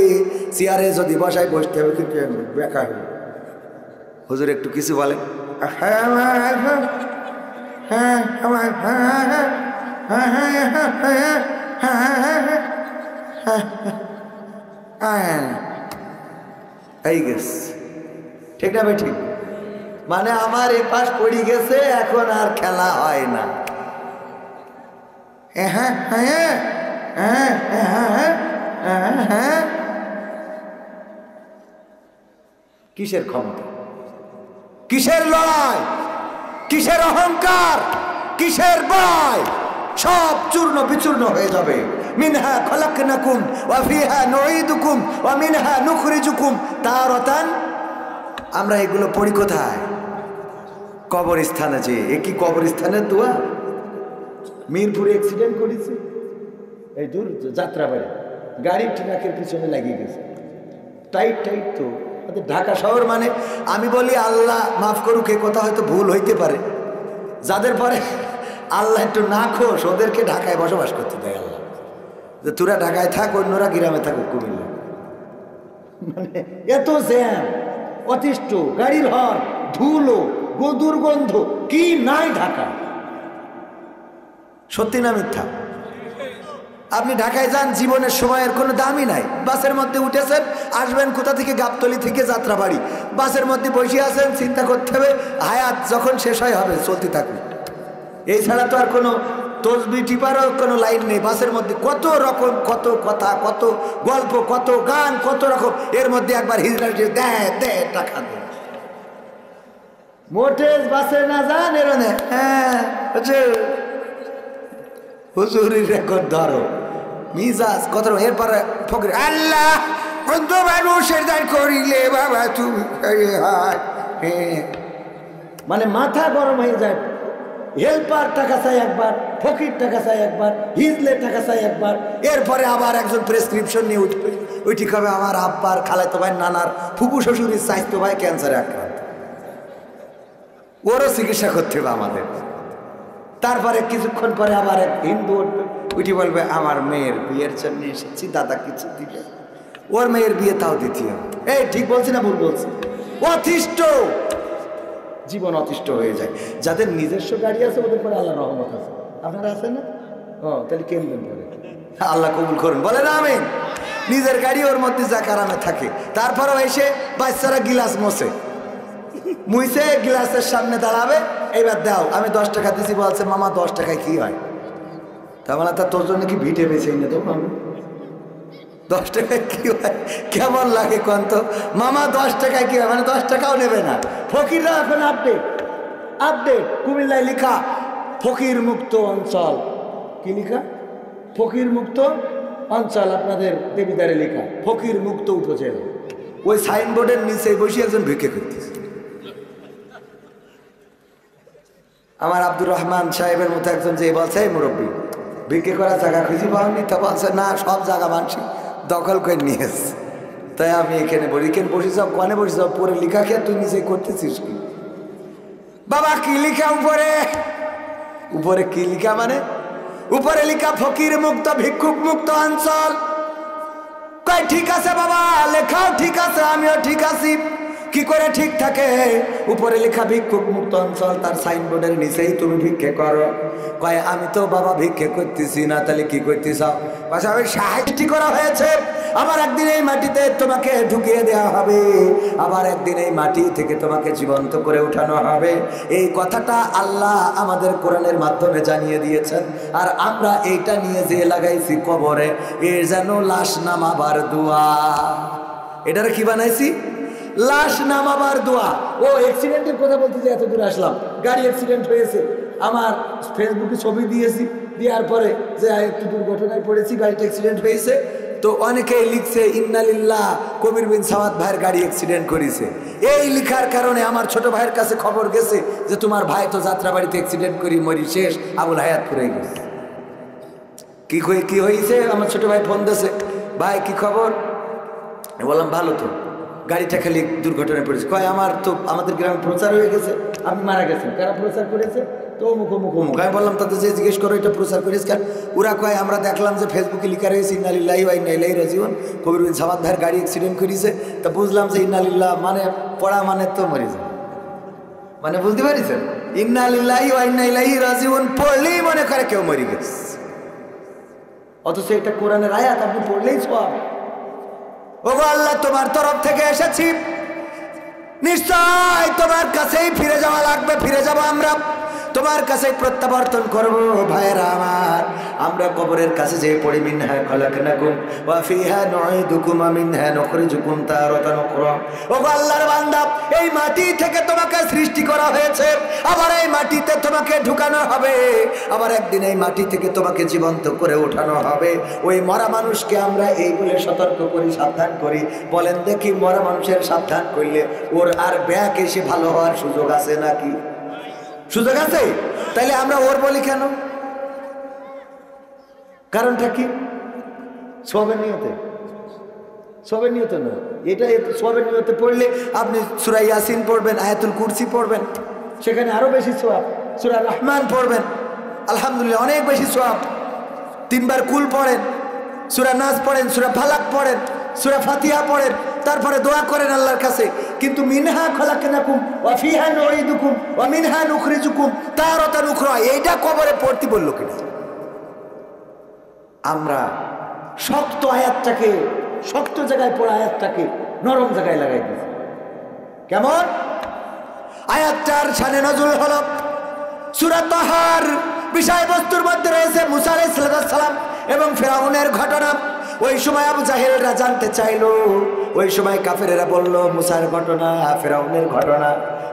চেয়ারে যদি বসায় বসতে হবে, কিন্তু বেকার। হুজুর একটু কিছু বলেন। হয়ে গেছে, ঠিক না ভাই? ঠিক, মানে আমার এ পাশ পড়ে গেছে, এখন আর খেলা হয় না। হ্যাঁ হ্যাঁ হ্যাঁ হ্যাঁ হ্যাঁ, কিসের ক্ষমতা, কিসের লড়াই, কিসের অহংকার, কিসের ভয়? সব চূর্ণ বিচূর্ণ হয়ে যাবে। মিনহা খলাকনাকুম ওয়া ফিহা নুঈদুকুম ওয়া মিনহা নুখরিজুকুম তারাতান। আমরা এগুলো পড়ি কোথায়? কবরস্থানে। যে এ কি কবরস্থানের দোয়া? মিরপুরে অ্যাক্সিডেন্ট করেছে, এই দূর যাত্রাবাড়ি, গাড়ি ট্রাকের পিছনে লাগিয়ে গেছে, টাইট টাইট। তো ঢাকা শহর মানে, আমি বলি আল্লাহ মাফ করুক, এ কথা হয়তো ভুল হইতে পারে, যাদের পরে আল্লাহ একটু না খোশ, ওদেরকে ঢাকায় বসবাস করতে দেয় আল্লাহ, যে তোরা ঢাকায় থাক, অন্যরা গ্রামে থাকুক কুমিল্লা। মানে এত জ্যাম, অতিষ্ঠ, গাড়ির হর্ন, ধুলো, দুর্গন্ধ, কি নাই ঢাকা? সত্যি না মিথ্যা? আপনি ঢাকায় যান, জীবনের সময়ের কোনো দামই নাই। বাসের মধ্যে উঠেছেন, আসবেন কোথা থেকে? গাবতলী থেকে যাত্রাবাড়ি। বাসের মধ্যে বসে আছেন, চিন্তা করতে হবে হায়াত যখন শেষ হয় হবে, চলতে থাকুন। এই ছাড়া তো আর কোনো তসবি টিপারও কোনো লাইন নেই। বাসের মধ্যে কত রকম, কত কথা, কত গল্প, কত গান, কত রকম। এর মধ্যে একবার হিজড়া দে টাকা দে, মোটে বাসে না যান এরনে। হ্যাঁ হুজুরির রেকর্ড ধরো, মিজাজ কত। এরপরে ফকির আল্লাহ বন্ধু মানুষের দান করিলে বাবা তুমি, মানে মাথা গরম হয়ে যায়। হেল্পার টাকা চাই একবার, ফকির টাকা চাই একবার, হিজলে টাকা চাই একবার। এরপরে আবার একজন প্রেসক্রিপশন নিয়ে উঠবে, ওইটি হবে আমার আব্বার, খালাতো ভাই, নানার, ফুপু শ্বশুরের স্বাস্থ্য ভাই ক্যান্সারে আক্রান্ত, ওরও চিকিৎসা করতে হবে আমাদের। তারপরে কিছুক্ষণ পরে আবার এক হিন্দু উঠবে, উঠি বলবে আমার মেয়ের বিয়ের জন্য এসেছি, দাদা কিছু দিবে। ওর মেয়ের বিয়ে তাও দিতে হবে। এই ঠিক বলছি না ভুল বলছি? অতিষ্ঠ, জীবন অতিষ্ঠ হয়ে যায়। যাদের নিজস্ব গাড়ি আছে ওদের পরে আল্লাহ রহমত আছে। আপনারা আছেন না? তাহলে কেমন করে আল্লাহ কবুল করুন, বলে না আমিন। নিজের গাড়ি, ওর মধ্যে যা কারামে থাকে। তারপরেও এসে বাচ্চারা গিলাস মোছে, মুইছে গ্লাসের সামনে দাঁড়াবে, এইবার দাও, আমি 10 টাকা দিছি, বলছে মামা 10 টাকায় কি হয়? তার মানে তোর জন্য কি ভিটে বেছে না তো মামা? 10 টাকায় কি হয়? কেমন লাগে কোন তো? মামা 10 টাকায় কি হয়? মানে 10 টাকাও নেবে না। ফকিররা এখন আপডেট কুমিল্লায় লিখা ফকির মুক্ত অঞ্চল। কি লিখা? ফকির মুক্ত অঞ্চল। আপনাদের দেবিদারে লেখা ফকির মুক্ত উপজেলা। ওই সাইনবোর্ডের নিচে বসে একজন ভিক্ষে করতেছে। আমার আব্দুর রহমান সাহেবের মতো একজন যে বলছে, এই মুরব্বী ভিক্ষে করার জায়গা খুঁজি পাওনি? তা বলছে না, সব জায়গা মানছি দখল করে নিয়েছে। তাই আমি এখানে বলি, এখানে বসে সব কনে বসে সব পরে লিখা খেয়ে তুই নিজে করতেছিস কি? বাবা কি লিখা উপরে? উপরে কি লিখা? মানে উপরে লিখা ফকির মুক্ত, ভিক্ষুক মুক্ত অঞ্চল। কই ঠিক আছে বাবা, লেখাও ঠিক আছে, আমিও ঠিক আছি। কি করে ঠিক থাকে? উপরে লেখা ভিক্ষুক মুক্ত অঞ্চল, তার সাইনবোর্ডের নিচেই তুমি ভিক্ষে করো। কয় আমি তো বাবা ভিক্ষে করতেছি না, তাহলে কি করতেছ? পাশাপাশি সাহায্য করা হয়েছে, আবার একদিন এই মাটিতে তোমাকে ঢুকিয়ে দেওয়া হবে, আবার একদিন এই মাটি থেকে তোমাকে জীবন্ত করে উঠানো হবে। এই কথাটা আল্লাহ আমাদের কোরআনের মাধ্যমে জানিয়ে দিয়েছেন। আর আমরা এইটা নিয়ে যে লাগাইছি কবরে, এর যেন লাশ নামাবার দোয়া। এটারে কি বানাইছি? লাশ নামাবার দোয়া। ও অ্যাক্সিডেন্টের কথা বলতে যে এত দূর আসলাম, গাড়ি অ্যাক্সিডেন্ট হয়েছে, আমার ফেসবুকে ছবি দিয়েছি, দেওয়ার পরে যে একটু দুর্ঘটনায় পড়েছি, গাড়িটা অ্যাক্সিডেন্ট হয়েছে। তো অনেকেই লিখছে ইন্নালিল্লাহ, কবির বিন সাওয়াদ ভাইয়ের গাড়ি অ্যাক্সিডেন্ট করেছে। এই লিখার কারণে আমার ছোট ভাইয়ের কাছে খবর গেছে যে তোমার ভাই তো যাত্রাবাড়িতে অ্যাক্সিডেন্ট করি মরি শেষ, আবুল হায়াত ফুরে গেছে। কি হয়েছে? আমার ছোট ভাই ফোন দিয়েছে, ভাই কি খবর? বললাম ভালো তো, গাড়িটা খালি দুর্ঘটনায় পড়েছে। কয় আমার তো আমাদের গ্রামে প্রচার হয়ে গেছে, আপনি মারা গেছেন। কারা প্রচার করেছে? তো অমুক। আমি বললাম তাদের যে জিজ্ঞেস করো এটা প্রচার করেছে কেন? ওরা কয় আমরা দেখলাম যে ফেসবুকে লিখা রয়েছে ইন্নালিল্লাহি ওয়া ইন্না ইলাইহি রাজিউন, কবির বিন সাওয়াদ ভাইয়ের গাড়ি অ্যাক্সিডেন্ট করেছে। তা বুঝলাম যে ইন্নালিল্লাহ মানে পড়া মানে তো মরে যায়, মানে বুঝতে পারিছেন? ইন্নালিল্লাহি ওয়া ইন্না ইলাইহি রাজিউন পড়লেই মনে করে কেউ মরে গেছে, অথচ এটা কোরআনের আয়াত, আপনি পড়লেই সওয়াব। ওগো আল্লাহ, তোমার তরফ থেকে এসেছি, নিশ্চয় তোমার কাছেই ফিরে যাওয়া লাগবে, ফিরে যাব আমরা, তোমার কাছে প্রত্যাবর্তন করব। ভাইরা আমার, আমরা কবরের কাছে যে পড়ি মিনহা খলাকনাকুম ওয়া ফিহা নুঈদুকুম ওয়া মিনহা নুখরিজুকুম তারাতান উখরা। ওগো আল্লাহর বান্দা, এই মাটি থেকে তোমাকে সৃষ্টি করা হয়েছে, আবার এই মাটিতে তোমাকে ঢুকানো হবে, আবার একদিন এই মাটি থেকে তোমাকে জীবন্ত করে ওঠানো হবে। ওই মরা মানুষকে আমরা এই বলে সতর্ক করি, সাবধান করি। বলেন দেখি, মরা মানুষের সাবধান করলে ওর আর ব্যাক এসে ভালো হওয়ার সুযোগ আছে নাকি? সুযোগ আছে? তাইলে আমরা ওর বলি কেন? কারণটা কি? সবের নিয়তে, সবের নিয়তে না, এটা সবের নিয়তে পড়লে আপনি সূরা ইয়াসিন পড়বেন, আয়াতুল কুরসি পড়বেন, সেখানে আরো বেশি সওয়াব। সূরা রহমান পড়বেন, আলহামদুলিল্লাহ অনেক বেশি সওয়াব। 3 বার কুল পড়েন, সূরা নাস পড়েন, সূরা ফালাক পড়েন, সূরা ফাতিহা পড়েন, তারপরে দোয়া করেন আল্লাহর কাছে। কিন্তু মিনহা খলাকনাকুম ওয়া ফিহা নুঈদুকুম ওয়া মিনহা নুখরিজুকুম তারাতান উখরা, এইটা কবরে পড়তে বললো কিনা? আমরা শক্ত আয়াতটাকে, শক্ত জায়গায় পড়া আয়াতটাকে নরম জায়গায় লাগাই দিয়েছি। কেমন? আয়াতটার শানে নজুল হলো সূরা তাহার বিষয়বস্তুর মধ্যে রয়েছে মুসা আলাইহিস সালাম এবং ফেরাউনের ঘটনা। ওই সময় আবু জাহেলরা জানতে চাইলো, ওই সময় কাফেরেরা বলল, মুসার ঘটনা, ফেরাউনের ঘটনা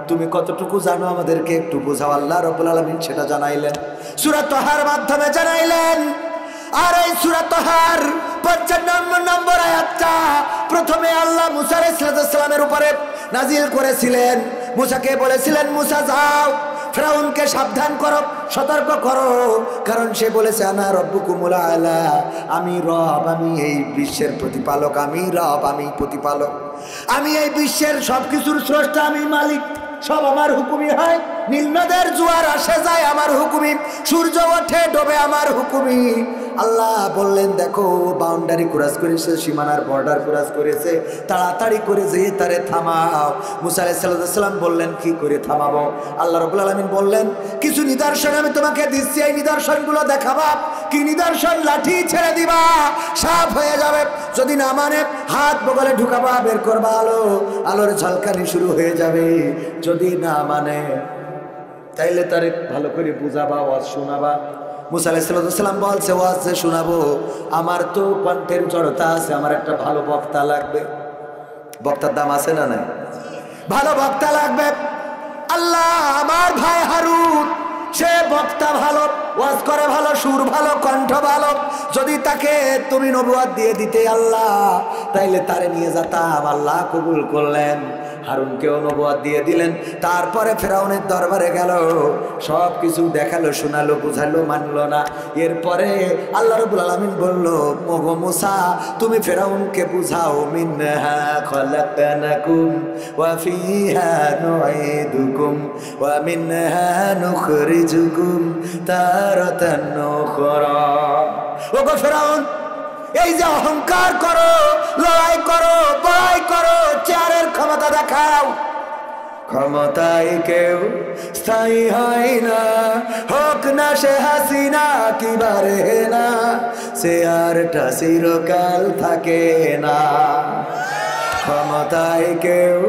তুমি কতটুকু জানো, আমাদেরকে একটু বোঝাও। আল্লাহ রাব্বুল আলামিন সেটা জানাইলেন, সূরা তাহার মাধ্যমে জানাইলেন। আর এই সূরা তাহার 55 নম্বর আয়াতটা প্রথমে আল্লাহ মুসা আলাইহিস সালামের উপরে নাজিল করেছিলেন। মুসাকে বলেছিলেন, মুসা যাও, ফেরাউনকে সাবধান করো, সতর্ক করো, কারণ সে বলেছে আনা রব্বুকুমুল আলা, আমি রব, আমি এই বিশ্বের প্রতিপালক, আমি রব, আমি প্রতিপালক, আমি এই বিশ্বের সবকিছুর স্রষ্টা, আমি মালিক, সব আমার হুকুমই হয়। নীল নদের জোয়ার আসে যায় আমার হুকুমি, সূর্য ওঠে ডোবে আমার হুকুমি। আল্লাহ বললেন, দেখো বাউন্ডারি ক্রস করেছে, সীমানার বর্ডার ক্রস করেছে, তাড়াতাড়ি করে যেয়ে তারে থামাও। মুসা আলাইহিস সালাম বললেন, কি করে থামাবো? আল্লাহ রাব্বুল আলামিন বললেন, কিছু নিদর্শন আমি তোমাকে দিচ্ছি, এই নিদর্শনগুলো দেখাবা। কি নিদর্শন? লাঠি ছেড়ে দিবা, সাফ হয়ে যাবে। যদি না মানে হাত বগলে ঢুকাবা, বের করবা আলো, আলোর ঝলকানি শুরু হয়ে যাবে। যদি না মানে তাইলে তারে ভালো করে বুঝাবা, ওয়াজ শোনাবা। মুসা আলাইহিস সালাম বলছে, ওয়াজ যে শোনাবো, আমার তো কণ্ঠের জড়তা আছে, আমার একটা ভালো বক্তা লাগবে। বক্তার দাম আছে না নাই? ভালো বক্তা লাগবে। আল্লাহ, আমার ভাই হারুন, সে বক্তা ভালো, ওয়াজ করে ভালো, সুর ভালো, কণ্ঠ ভালো, যদি তাকে তুমি নবুয়ত দিয়ে দিতে আল্লাহ, তাইলে তারে নিয়ে যেতাম। আল্লাহ কবুল করলেন, হারুনকেও নবুয়ত দিয়ে দিলেন। তারপরে ফেরাউনের দরবারে গেল, সব কিছু দেখালো, শোনালো, বুঝালো, মানলো না। এরপরে আল্লাহ রাব্বুল আলামিন বলল, ওগো মুসা, তুমি ফেরাউনকে বুঝাও, মিনহা খলাকনাকুম ওয়া ফিহা নুঈদুকুম ওয়া মিনহা নুখরিজুকুম তারাতান উখরা। ওগো ফেরাউন, এই যে অহংকার করো, লড়াই করো, বড়াই করো, চেয়ারের ক্ষমতা দেখাও, ক্ষমতায় কেউ স্থায়ী হয় না, হোক না সে হাসিনা কি বারে না, চেয়ারটা চিরকাল থাকে না। ক্ষমতায় কেউ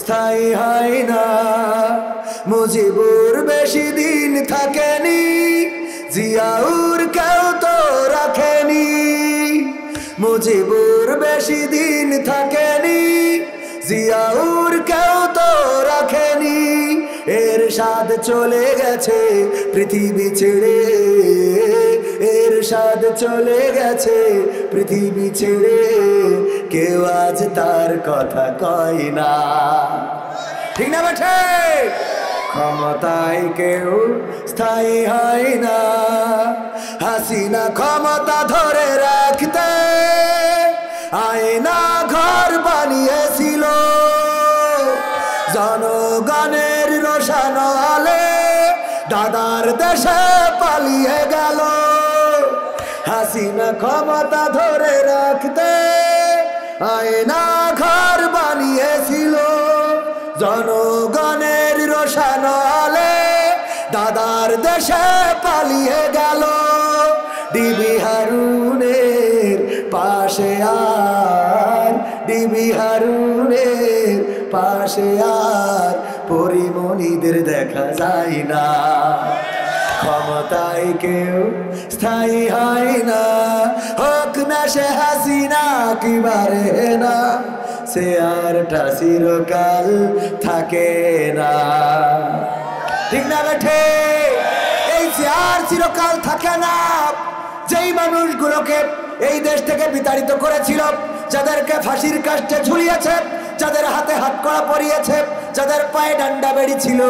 স্থায়ী হয় না, মুজিবুর বেশি দিন থাকেনি, জিয়াউর কেউ তো রাখেনি। মুজিবুর বেশি দিন থাকেনি, জিয়াউর কেউ তো রাখেনি। এরশাদ চলে গেছে পৃথিবী ছেড়ে, এরশাদ চলে গেছে পৃথিবী ছেড়ে, কেউ আজ তার কথা কয় না। ঠিক না বেঠে? ক্ষমতায় কেউ স্থায়ী হয় না, হাসিনা ক্ষমতা ধরে রাখতে আয়না ঘর বানিয়েছিল, জনগণের রোশন আলে দাদার দেশে পালিয়ে গেল। হাসিনা ক্ষমতা ধরে রাখতে আয়না ঘর বানিয়েছিল, জনগণের রোশন আলে দাদার দেশে পালিয়ে গেল। ডিবি হারুনের পাশে আর ডিবি হারুনের পাশে আর পরিমণিদের দেখা যায় না। ক্ষমতায় কেউ স্থায়ী হয় না, হোক না সে হাসিনা কিবারে না, সে আরটা চিরকাল থাকে না। ঠিক না বেঠে? এই চেয়ার চিরকাল থাকে না। যেই মানুষগুলোকে এই দেশ থেকে বিতাড়িত করেছিল, যাদেরকে ফাঁসির কাস্টে ঝুলিয়েছে, যাদের হাতে হাত কড়া পরিয়েছে, যাদের পায়ে ডান্ডা বেড়ি ছিল,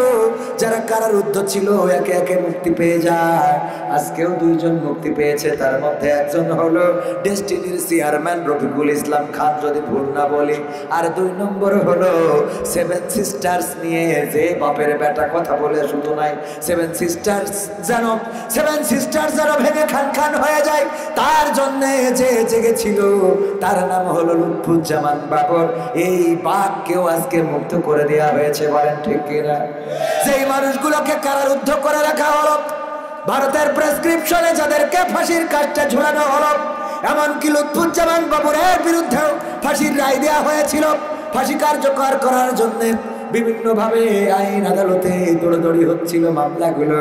যারা কারারুদ্ধ ছিল, একে একে মুক্তি পেয়ে যায়। আজকেও দুইজন মুক্তি পেয়েছে, তার মধ্যে একজন হলো ডেস্টিনির চেয়ারম্যান রফিকুল ইসলাম খান, যদি ভুল না বলি। আর 2 নম্বর হলো 7 সিস্টার্স নিয়ে যে বাপের বেটা কথা বলে শুধু নাই, 7 সিস্টার্স যেন ভেঙে খান খান হয়ে যায়, তার জন্যে যে জেগেছিল, তার নাম হলো লুৎফুজ্জামান বাবর। এই বাঘকেও আজকে মুক্ত করে দেওয়া হয়েছে, বলেন ঠিক কিনা? যেই মানুষগুলোকে কারারুদ্ধ করে রাখা হলো, ভারতের প্রেসক্রিপশনে যাদেরকে ফাঁসির কাস্টে ঝুলানো হলো, এমনকি লুৎফুজ্জামান বাবরের বিরুদ্ধেও ফাঁসির রায় দেওয়া হয়েছিল। ফাঁসি কার্যকর করার জন্য বিভিন্নভাবে আইন আদালতে দৌড়াদৌড়ি হচ্ছিল মামলাগুলো।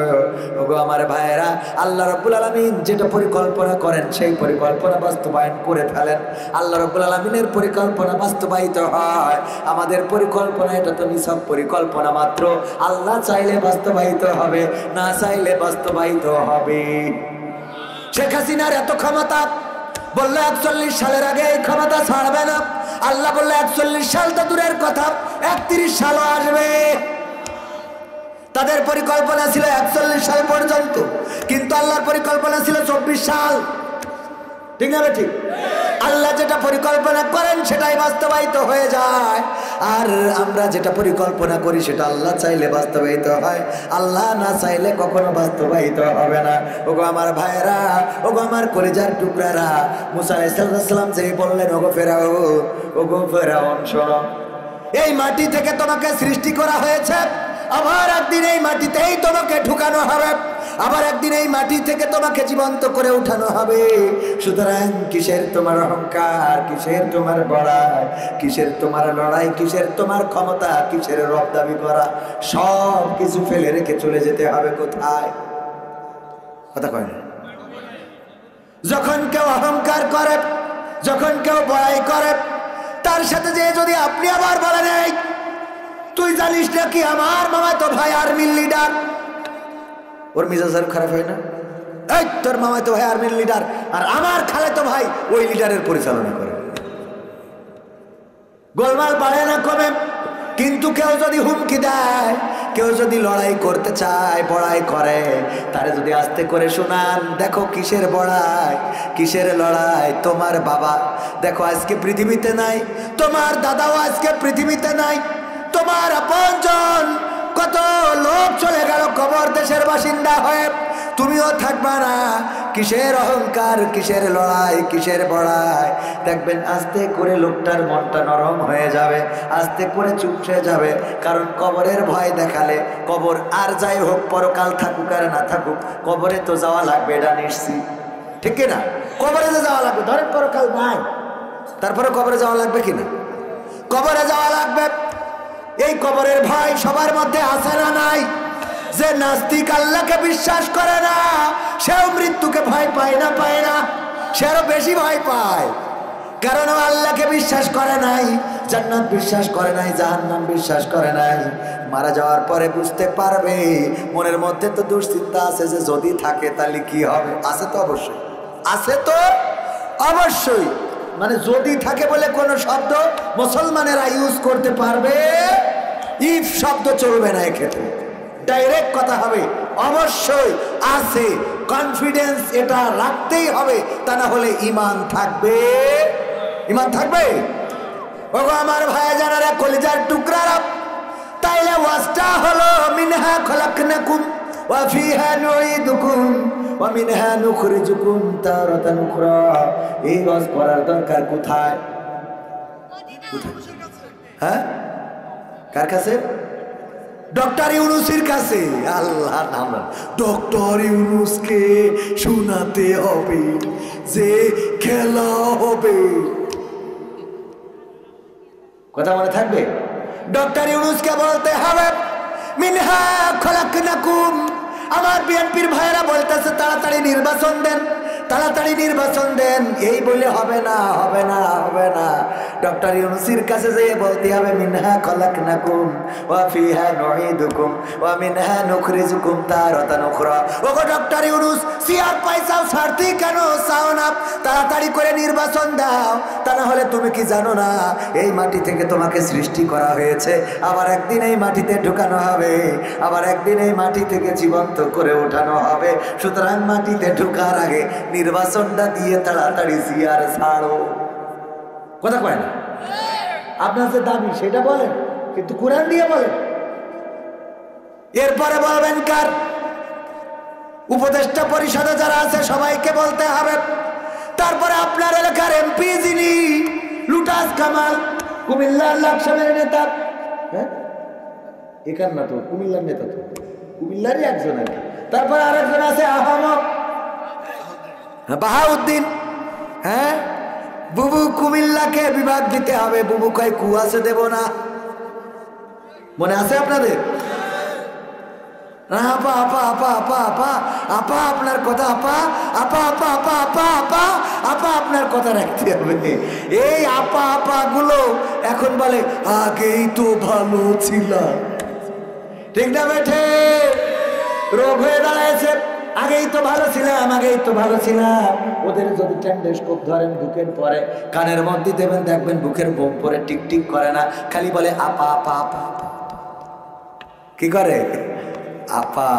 ওগো আমার ভাইয়েরা, আল্লাহ রাব্বুল আলামিন যেটা পরিকল্পনা করেন সেই পরিকল্পনা বাস্তবায়ন করে ফেলেন। আল্লাহ রাব্বুল আলামিনের পরিকল্পনা বাস্তবায়িত হয়। আমাদের পরিকল্পনা এটা তো নিছক পরিকল্পনা মাত্র। আল্লাহ চাইলে বাস্তবায়িত হবে, না চাইলে বাস্তবায়িত হবে। শেখ হাসিনার এত ক্ষমতা, বললো 41 সালের আগে এই ক্ষমতা ছাড়বে না। আল্লাহ বললো 41 সাল তো দূরের কথা, 31 সালও আসবে। তাদের পরিকল্পনা ছিল 41 সাল পর্যন্ত, কিন্তু আল্লাহর পরিকল্পনা ছিল 24 সাল। ঠিক না ঠিক? আল্লাহ যেটা পরিকল্পনা করেন সেটাই বাস্তবায়িত হয়ে যায়, আর আমরা যেটা পরিকল্পনা করি সেটা আল্লাহ চাইলে বাস্তবায়িত হয়, আল্লাহ না চাইলে কখনো বাস্তবায়িত হবে না। ওগো আমার ভাইয়েরা, ওগো আমার কলিজার টুকরারা, মুসা আলাইহিস সালাম যে বললেন, ওগো ফেরাউন শোনো, এই মাটি থেকে তোমাকে সৃষ্টি করা হয়েছে, আবার একদিন এই মাটিতেই তোমাকে ঢুকানো হবে, আবার একদিন এই মাটি থেকে তোমাকে জীবন্ত করে উঠানো হবে। সুতরাং কিসের তোমার অহংকার, কিসের তোমার বড়াই, কিসের তোমার লড়াই, কিসের তোমার ক্ষমতা, কিসের রব দাবি করা, সব কিছু ফেলে রেখে চলে যেতে হবে কোথায়? কথা কয় না? যখন কেউ অহংকার করে, যখন কেউ বড়াই করে, তার সাথে যে যদি আপনি আবার বলেন, এই তুই জানিস নাকি আমার মামা তো ভাই আর্মির লিডার, ওর মিজাজ আর খারাপ হয় না? এই তোর মামা তো ভাই আর্মির লিডার, আর আমার খালে তো ভাই ওই লিডারের পরিচালনা করে। গোলমাল বাড়ে না কমে? কিন্তু কেউ যদি হুমকি দেয়, কেউ যদি লড়াই করতে চায়, বড়াই করে, তারে যদি আস্তে করে শোনান, দেখো কিসের বড়াই, কিসের লড়াই, তোমার বাবা দেখো আজকে পৃথিবীতে নাই, তোমার দাদাও আজকে পৃথিবীতে নাই, তোমার আপনজন কত লোক চলে গেল কবর দেশের বাসিন্দা হয়ে, তুমিও থাকবা না। কিসের অহংকার, কিসের লড়াই, কিসের বড়াই? দেখবেন আস্তে করে লোকটার মনটা নরম হয়ে যাবে, আস্তে করে চুপসে যাবে। কারণ কবরের ভয় দেখালে, কবর আর যাই হোক, পরকাল থাকুক আর না থাকুক, কবরে তো যাওয়া লাগবে, এটা নিশ্চিত। ঠিক কিনা? কবরে তো যাওয়া লাগবে। ধরেন পরকাল নাই, তারপরে কবরে যাওয়া লাগবে কিনা? কবরে যাওয়া লাগবে। এই কবরের ভয় সবার মধ্যে আছে না নাই? যে নাস্তিক আল্লাহকে বিশ্বাস করে না, সেও মৃত্যুকে ভয় পায় না? পায় না? সে আরো বেশি ভয় পায়, কারণ ও আল্লাহকে বিশ্বাস করে নাই, জান্নাত বিশ্বাস করে নাই, জাহান্নাম বিশ্বাস করে নাই। মারা যাওয়ার পরে বুঝতে পারবে, মনের মধ্যে তো দুশ্চিন্তা আছে যে যদি থাকে তাহলে কি হবে। আছে তো অবশ্যই, আছে তো অবশ্যই। মানে যদি থাকে বলে কোন শব্দ মুসলমানেরা ইউজ করতে পারবে? ইফ শব্দ চলবে না, এক্ষেত্রে ডাইরেক্ট কথা হবে অবশ্যই আছে। কনফিডেন্স এটা রাখতেই হবে, তা না হলে ইমান থাকবে? ইমান থাকবে? ওগো আমার ভাই জানারা, কলিজার টুকরারা, তাইলে ওয়াজটা হলো মিনহা খলাকনাকুম ওয়া ফিহা নুঈদুকুম ওয়া মিনহা নুখরিজুকুম তারাতান উখরা। এই ওয়াজ করার দরকার কোথায়? হ্যাঁ, কার কাছে? ডক্টর ইউনূসের কাছে। আল্লাহর নাম, ডক্টর ইউনূসকে শোনাতে হবে যে খেলা হবে। কথা মনে থাকবে? ডক্টর ইউনূসকে বলতে হবে মিনহা খলাকনাকুম। আমার বিএনপির ভাইয়েরা বলতেছে তাড়াতাড়ি নির্বাচন দেন, তাড়াতাড়ি নির্বাচন দেন। এই বলে হবে না, হবে না, হবে না। ডক্টর ইউনূসের কাছে যেয়ে বলতে হবে মিনহা খলাকনাকুম ওয়া ফিহা নুঈদুকুম ওয়া মিনহা নুখরিজুকুম তারাতান উখরা। ওগো ডক্টর ইউনূস, সিআর পয়সাও ছাড়তে কেন চাও না? তাড়াতাড়ি করে নির্বাচন দাও। তা না হলে তুমি কি জানো না এই মাটি থেকে তোমাকে সৃষ্টি করা হয়েছে, আবার একদিন এই মাটিতে ঢুকানো হবে, আবার একদিন এই মাটি থেকে জীবন্ত করে ওঠানো হবে। সুতরাং মাটিতে ঢুকার আগে নির্বাচনটা দিয়ে তাড়াতাড়ি সিআর ছাড়ো। কথা কয় না? আপনার যে দাবি সেটা বলেন, কিন্তু কোরআন দিয়ে বলেন। এরপরে বলবেন কার? উপদেষ্টা পরিষদে যারা আছে সবাইকে বলতে হবে। তারপরে আপনার এলাকার এমপি যিনি লুটাস কামাল, কুমিল্লার লাকসামের নেতা, হ্যাঁ এখান না তো, কুমিল্লার নেতা তো, কুমিল্লারই একজন আছে। তারপরে আরেকজন আছে আহমদ বাহাউদ্দিন। হ্যাঁ, বুবু কুমিল্লাকে বিভাগ দিতে হবে। বুবু কয় কুয়াশে দেব না। মনে আছে আপনাদের? আপা আপা আপা আপা আপা আপা আপনার কথা, আপা আপা আপা আপা আপা আপা আপা আপনার কথা রাখতে হবে। এই আপা আপা গুলো এখন বলে আগেই তো ভালো ছিল। ঠিক না বেঠে? রোগ হয়ে দাঁড়াইছে। আগেই তো ভালো ছিলাম, আগেই তো ভালো ছিলাম। ওদের যদি টেন্ডোস্কোপ ধরেন বুকের পরে, কানের মধ্যে দেবেন, দেখবেন বুকের বোম পরে টিক টিক করে না, খালি বলে আপা আপা আপা। কি করে? আপা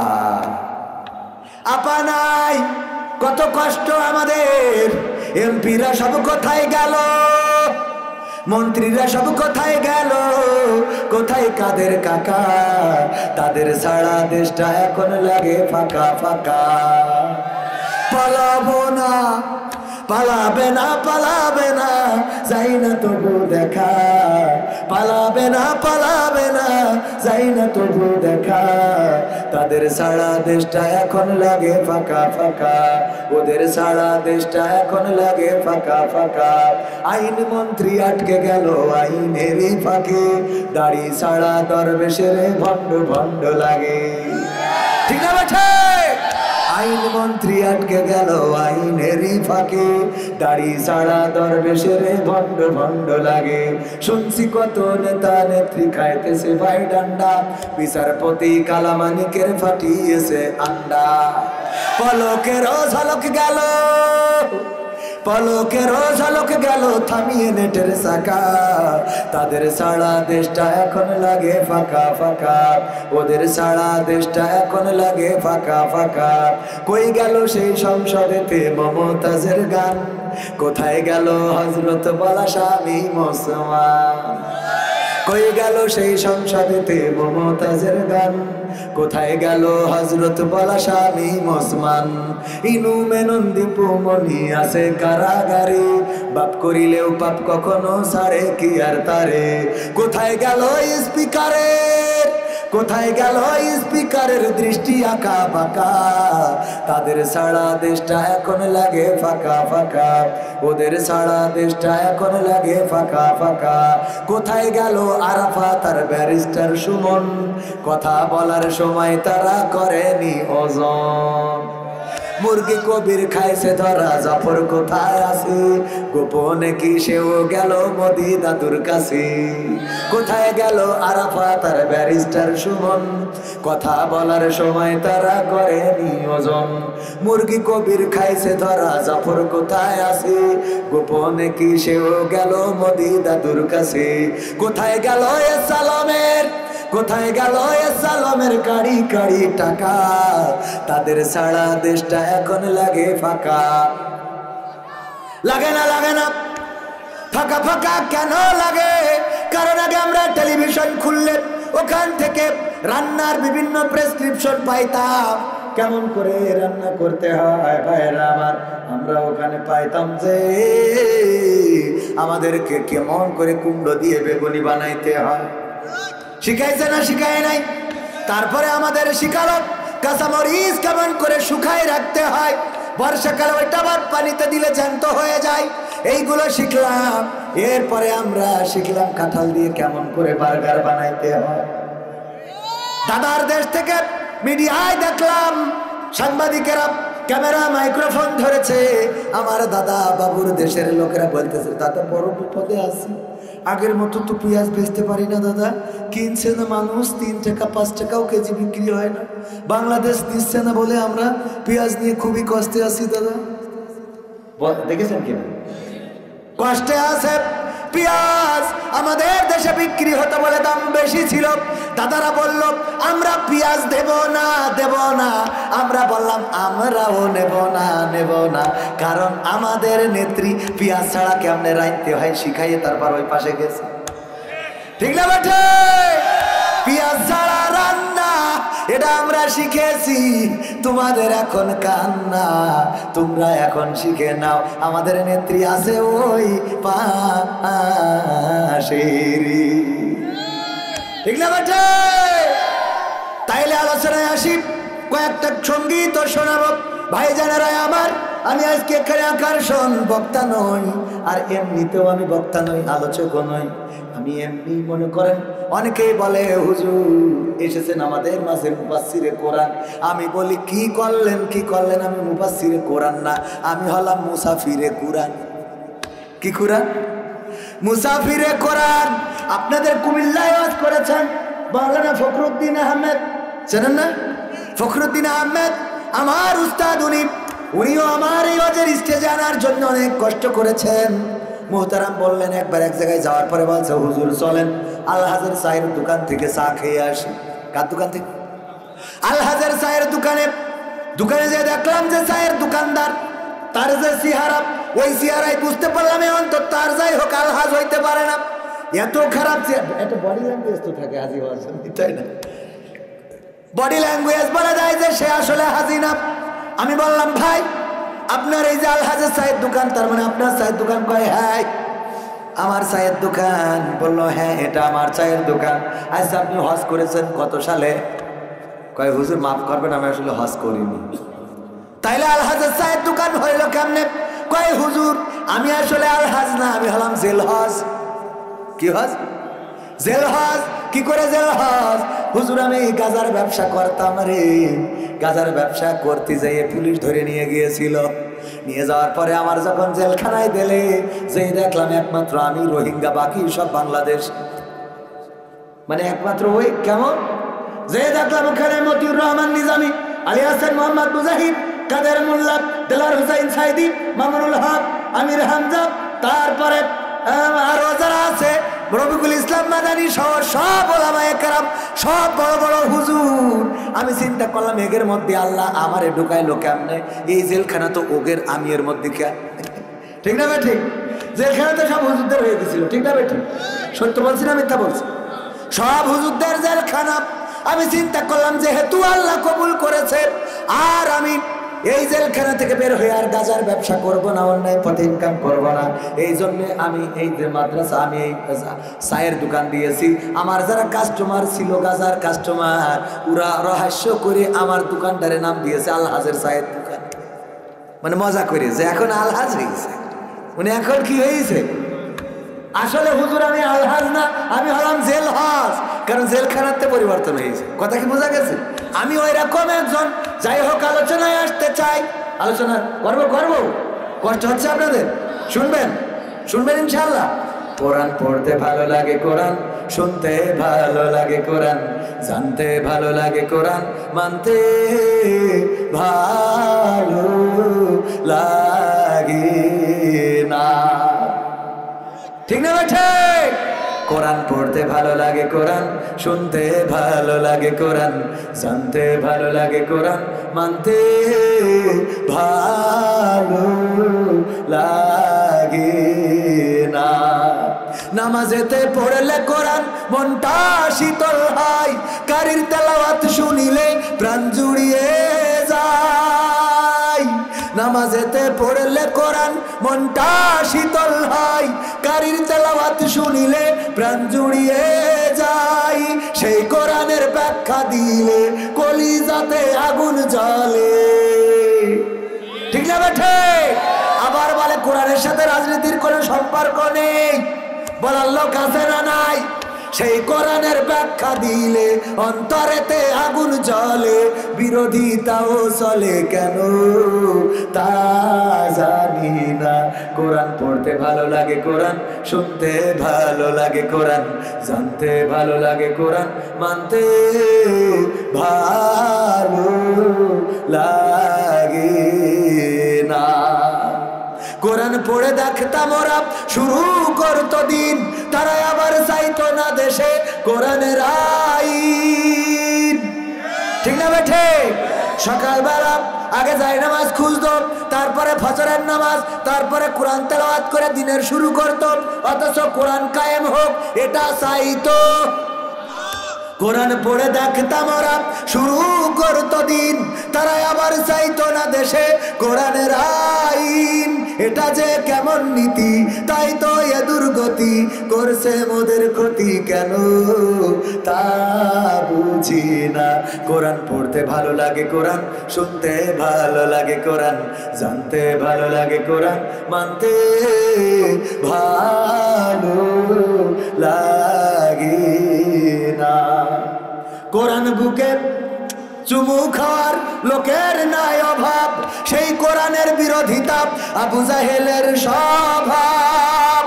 আপা নাই। কত কষ্ট আমাদের। এমপিরা সব কোথায় গেল? মন্ত্রীরা সব কোথায় গেল? কোথায় কাদের কাকা? তাদের সারা দেশটা এখন লাগে ফাঁকা ফাঁকা। পালাবো না, পালাবে না, পালাবে না, যাই না তবু দেখা। পালাবে না, পালাবে না, যাই না তবু দেখা। তাদের সারা দেশটা এখন লাগে ফাঁকা ফাঁকা। ওদের সারা দেশটা এখন লাগে ফাঁকা ফাঁকা। আইন মন্ত্রী আটকে গেল আইনেরই ফাঁকে। দাড়ি ছাড়া দরবেশের ভণ্ড ভণ্ড লাগে। ঠিক না বেঠে? আইন মন্ত্রী আটকে গেল আইনেরই ফাঁকে। দাড়ি ছাড়া দরবেশের ভণ্ড ভণ্ড লাগে। শুনছি কত নেতা নেত্রী খাইতেছে ভাই ডান্ডা। বিচারপতি কালামানিকের ফাটিয়েছে আন্ডা। পলকেরও ঝলক গেল, পলকেরও ঝলক গেল থামিয়ে নেটের চাকা। তাদের সারা দেশটা এখন লাগে ফাঁকা ফাঁকা। ওদের সারা দেশটা এখন লাগে ফাঁকা ফাঁকা। কই গেল সেই সংসদেতে মমতাজের গান? কোথায় গেল হযরত বলা স্বামী মুসলমান? কই গেল সেই সংসদেতে মমতাজের গান? কোথায় গেল হযরত বলা স্বামী মুসলমান? ইনু মেনন দীপু মনি আছে কারাগারে। বাপ করিলেও পাপ কখনো ছাড়ে কি আর তারে? কোথায় গেল স্পিকারের, কোথায় গেল স্পিকারের দৃষ্টি আঁকা বাঁকা? তাদের সারা দেশটা এখন লাগে ফাঁকা ফাঁকা। ওদের সারা দেশটা এখন লাগে ফাঁকা ফাঁকা। কোথায় গেল আরাফাত আর ব্যারিস্টার সুমন? কথা বলার সময় তারা করেনি ওজন। মুরগি কবির খাইছে ধরা, জাফর কোথায় আছে? গোপনে কি সেও গেল মোদি দাদুর কাছে? কোথায় গেল আরাফাত আর ব্যারিস্টার সুমন? কথা বলার সময় তারা করেনি ওজন। মুরগি কবির খাইছে ধরা, জাফর কোথায় আছে? গোপনে কি সেও গেল মোদি দাদুর কাছে? কোথায় গেল এ সালামের, কোথায় গেল এ সালামের কাড়ি কাড়ি টাকা? তাদের সারা দেশটা এখন লাগে ফাঁকা। লাগে না, লাগে না। ফাঁকা ফাঁকা কেন লাগে? কারণ আগে আমরা টেলিভিশন খুললে ওখান থেকে রান্নার বিভিন্ন প্রেসক্রিপশন পাইতাম, কেমন করে রান্না করতে হয় ভাইরা আমার। আমরা ওখানে পাইতাম যে আমাদেরকে কেমন করে কুমড়ো দিয়ে বেগুনি বানাইতে হয়। শিখাইছে না? শিখায় নাই। তারপরে আমাদের শিখালো কাঁচামরিচ কেমন করে শুকায় রাখতে হয়। বর্ষাকালে ওইটা আবার পানিতে দিলে জ্যান্ত হয়ে যায়। এইগুলো শিখলাম। এরপরে আমরা শিখলাম কাঁঠাল দিয়ে কেমন করে বার্গার বানাইতে হয়। দাদার দেশ থেকে মিডিয়ায় দেখলাম সাংবাদিকেরা ক্যামেরা মাইক্রোফোন ধরেছে, আমার দাদা বাবুর দেশের লোকেরা বলতেছে দাদা বড় বিপদে আছে, আগের মতো তো পেঁয়াজ বেচতে পারি না দাদা, কিনছে না মানুষ 3 টাকা 5 টাকাও কেজি বিক্রি হয় না, বাংলাদেশ দিচ্ছে না বলে আমরা পেঁয়াজ নিয়ে খুবই কষ্টে আছি দাদা। দেখেছেন কি কষ্টে আছে। পেঁয়াজ আমাদের দেশে বিক্রি হতো বলে দাম বেশি ছিল, দাদারা বলল আমরা পেঁয়াজ দেব না দেব না, আমরা বললাম আমরাও নেব না, কারণ আমাদের নেত্রী পেঁয়াজ ছাড়া কেমনে রাইতে হয় শিখাইয়ে তারপর ওই পাশে গেছে। ঠিক না বেঠে? পেঁয়াজ ছাড়া রান্না এটা আমরা শিখেছি, তোমাদের এখন কান্না, তোমরা এখন শিখে নাও, আমাদের নেত্রী আছে ওই পাশেরই। ঠিক না বেঠে? তাইলে আলোচনায় আসি, কয়েকটা সঙ্গীত শোনাবো ভাইজানেরা আমার। আমি আজকে এখানে আকর্ষণ বক্তা নই, আর এমনিতেও আমি বক্তা নই, আলোচকও নই, আমি এমনি মনে করেন অনেকেই বলে হুজুর এসেছেন আমাদের মাঝে মুফাসসিরে কোরআন, আমি বলি কি করলেন, আমি মুফাসসিরে কোরআন না, আমি হলাম মুসাফিরে কোরআন। কি কোরআন? মুসাফিরে কোরআন। আপনাদের কুমিল্লায় ওয়াজ করেছেন মাওলানা ফখরুদ্দিন আহমেদ, জানেন না? ফখরুদ্দিন আহমেদ আমার উস্তাদ, উনিও আমার এই ওয়াজের স্টেজে আনার জন্য অনেক কষ্ট করেছেন। মুহতারাম বললেন, একবার এক জায়গায় যাওয়ার পরে বলছে হুজুর চলেন আলহাজের চায়ের দোকান থেকে চা খেয়ে আসি। কার দোকান থেকে? আলহাজের চায়ের দোকানে যে দেখলাম যে চায়ের দোকানদার তার যে চেহারা, ওই চেহারায় বুঝতে পারলাম অন্তত তার যাই হোক আলহাজ হইতে পারে না, এত খারাপ একটা বডি ল্যাঙ্গুয়েজ তো থাকে হাজি হওয়ার জন্য, তাই না? বডি ল্যাঙ্গুয়েজ বলা যায় যে সে আসলে হাজি না। আমি বললাম ভাই আপনার এই যে আলহাজের চায়ের দোকান, তার মানে আপনার চায়ের দোকান? কয় হ্যাঁ আমার চায়ের দোকান। বললো হ্যাঁ এটা আমার চায়ের দোকান। আচ্ছা আপনি হজ করেছেন কত সালে? কয় হুজুর মাফ করবেন আমি আসলে হজ করিনি। তাইলে আলহাজের চায়ের দোকান হইল কেমনে? কয় হুজুর আমি আসলে আলহাজ না, আমি হলাম জেল হজ। কি হজ? জেল হজ। কি করে জেল হজ? হুজুর আমি গাজার ব্যবসা করতাম রে, গাজার ব্যবসা করতে যেয়ে পুলিশ ধরে নিয়ে গিয়েছিল, নিয়ে যাওয়ার পরে আমার যখন জেলখানায় দিলে যেই দেখলাম একমাত্র আমি রোহিঙ্গা, বাকি সব বাংলাদেশ। মানে একমাত্র ওই কেমন যে দেখলাম ওখানে মতিউর রহমান নিজামী, আলী হাসান মোহাম্মদ মুজাহিদ, কাদের মোল্লা, দেলার হুসাইন সাইদি, মামুনুল হক, আমির হামজা, তারপরে আরো যারা আছে রফিকুল ইসলাম মাদানী সহ সব ওলামায়ে কেরাম, সব বড় বড় হুজুর। আমি চিন্তা করলাম এগের মধ্যে আল্লাহ আমারে ঢুকাইলো কেমনে? এই জেলখানা তো ওগের আমি এর মধ্যে কে? ঠিক না ভাই? ঠিক। জেলখানা তো সব হুজুরদের হয়ে গেছিল। ঠিক না ভাই? ঠিক। সত্য বলছি না মিথ্যা বলছি? সব হুজুরদের জেলখানা। আমি চিন্তা করলাম যেহেতু আল্লাহ কবুল করেছে, আর আমি এই জেলখানা থেকে বের হয়ে আর গাজার ব্যবসা করব না, অন্যায় পথে ইনকাম করব না। এই জন্য আমি এই যে মাদ্রাসা, আমি এই চায়ের দোকান দিয়েছি। আমার যারা কাস্টমার ছিল গাজার কাস্টমার, ওরা রহস্য করে আমার দোকানটারে নাম দিয়েছে আলহাজের চায়ের দোকান। মানে মজা করে যে এখন আলহাজ হয়েছে, মানে এখন কি হয়েছে? আসলে হুজুর আমি আলহাজ না, আমি হলাম জেল হজ, কারণ জেলখানাতে পরিবর্তন হয়েছে। কথা কি বোঝা গেছে? আমি ওই রকম একজন। যাই হোক আলোচনায় আসতে চাই, আলোচনা করবো। কষ্ট হচ্ছে আপনাদের? শুনবেন ইনশাআল্লাহ। কোরআন পড়তে ভালো লাগে, কোরআন শুনতে ভালো লাগে, কোরআন জানতে ভালো লাগে, কোরআন মানতে ভালো লাগে না। ঠিক না ভাই? ঠিক। কোরআন পড়তে ভালো লাগে, কোরআন শুনতে ভালো লাগে, কোরআন জানতে ভালো লাগে, কোরআন মানতে ভালো লাগে না। নামাজেতে পড়লে কোরআন মনটা শীতল হয়, কারির তেলাওয়াত শুনিলে প্রাণ জুড়িয়ে যায়। নামাজেতে পড়লে কোরআন মনটা শীতল হয়, কারির তেলাওয়াত শুনিলে প্রাণ জুড়িয়ে যায়। সেই কোরআনের ব্যাখ্যা দিলে কলিজাতে আগুন জ্বলে। ঠিক না বেঠে? আবার বলে কোরআনের সাথে রাজনীতির কোনো সম্পর্ক নেই বলার লোক আছে না নাই? সেই কোরআনের ব্যাখ্যা দিলে অন্তরেতে আগুন জ্বলে, বিরোধিতাও চলে কেন তা জানি না। কোরআন পড়তে ভালো লাগে, কোরআন শুনতে ভালো লাগে, কোরআন জানতে ভালো লাগে, কোরআন মানতে ভালো লাগে না। কোরআন পড়ে দেখতাম ওরা শুরু করতো দিন, তারা আবার চাইতো না দেশে কোরআনের আইন। ঠিক না বেঠে? সকালবেলা আগে যাই নামাজ খুঁজতো, তারপরে ফজরের নামাজ, তারপরে কোরআন তেলাওয়াত করে দিনের শুরু করতো, অথচ কোরআন কায়েম হোক এটা চাইতো। কোরআন পড়ে দেখতাম ওরা শুরু করতো দিন, তারা আবার চাইতো না দেশে কোরআনের আইন। এটা যে কেমন নীতি, তাই তো এ দুর্গতি করছে মোদের ক্ষতি কেন তা বুঝি না। কোরআন পড়তে ভালো লাগে, কোরআন শুনতে ভালো লাগে, কোরআন জানতে ভালো লাগে, কোরআন মানতে ভালো লাগে না। কোরআন বুকে চুমু খাওয়ার লোকের নাই অভাব, সেই কোরআনের বিরোধিতা আবু জাহেলের স্বভাব।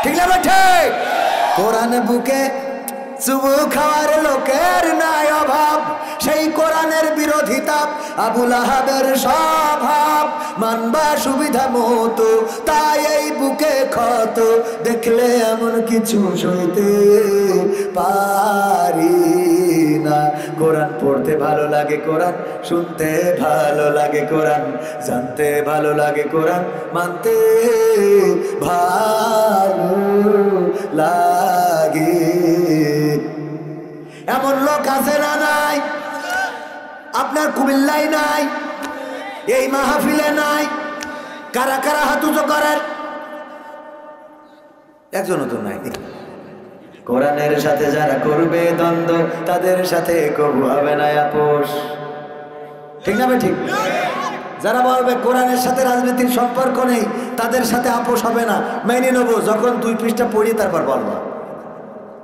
ঠিক না বেঠে? কোরআন বুকে চুমু খাওয়ার লোকের নাই অভাব, সেই কোরআনের বিরোধিতা আবু লাহাবের স্বভাব। মানবা সুবিধা মতো তাই এই বুকে ক্ষত, দেখলে এমন কিছু সইতে পারি না। কোরআন পড়তে ভালো লাগে, কোরআন শুনতে ভালো লাগে, কোরআন জানতে ভালো লাগে, কোরআন মানতে ভালো লাগে। এমন লোক আছে না নাই? আপনার কুমিল্লায় নাই, এই মাহফিলে নাই? কারা কারা হাত উঁচু করেন? একজনও তো নাই। কোরআনের সাথে যারা করবে দ্বন্দ্ব, তাদের সাথে কবু হবে না আপোষ। ঠিক না? ঠিক। যারা বলবে কোরআনের সাথে রাজনীতির সম্পর্ক নেই, তাদের সাথে আপোষ হবে না, মেনে নেবো যখন 2 পৃষ্ঠা পড়ি তারপর বলবো।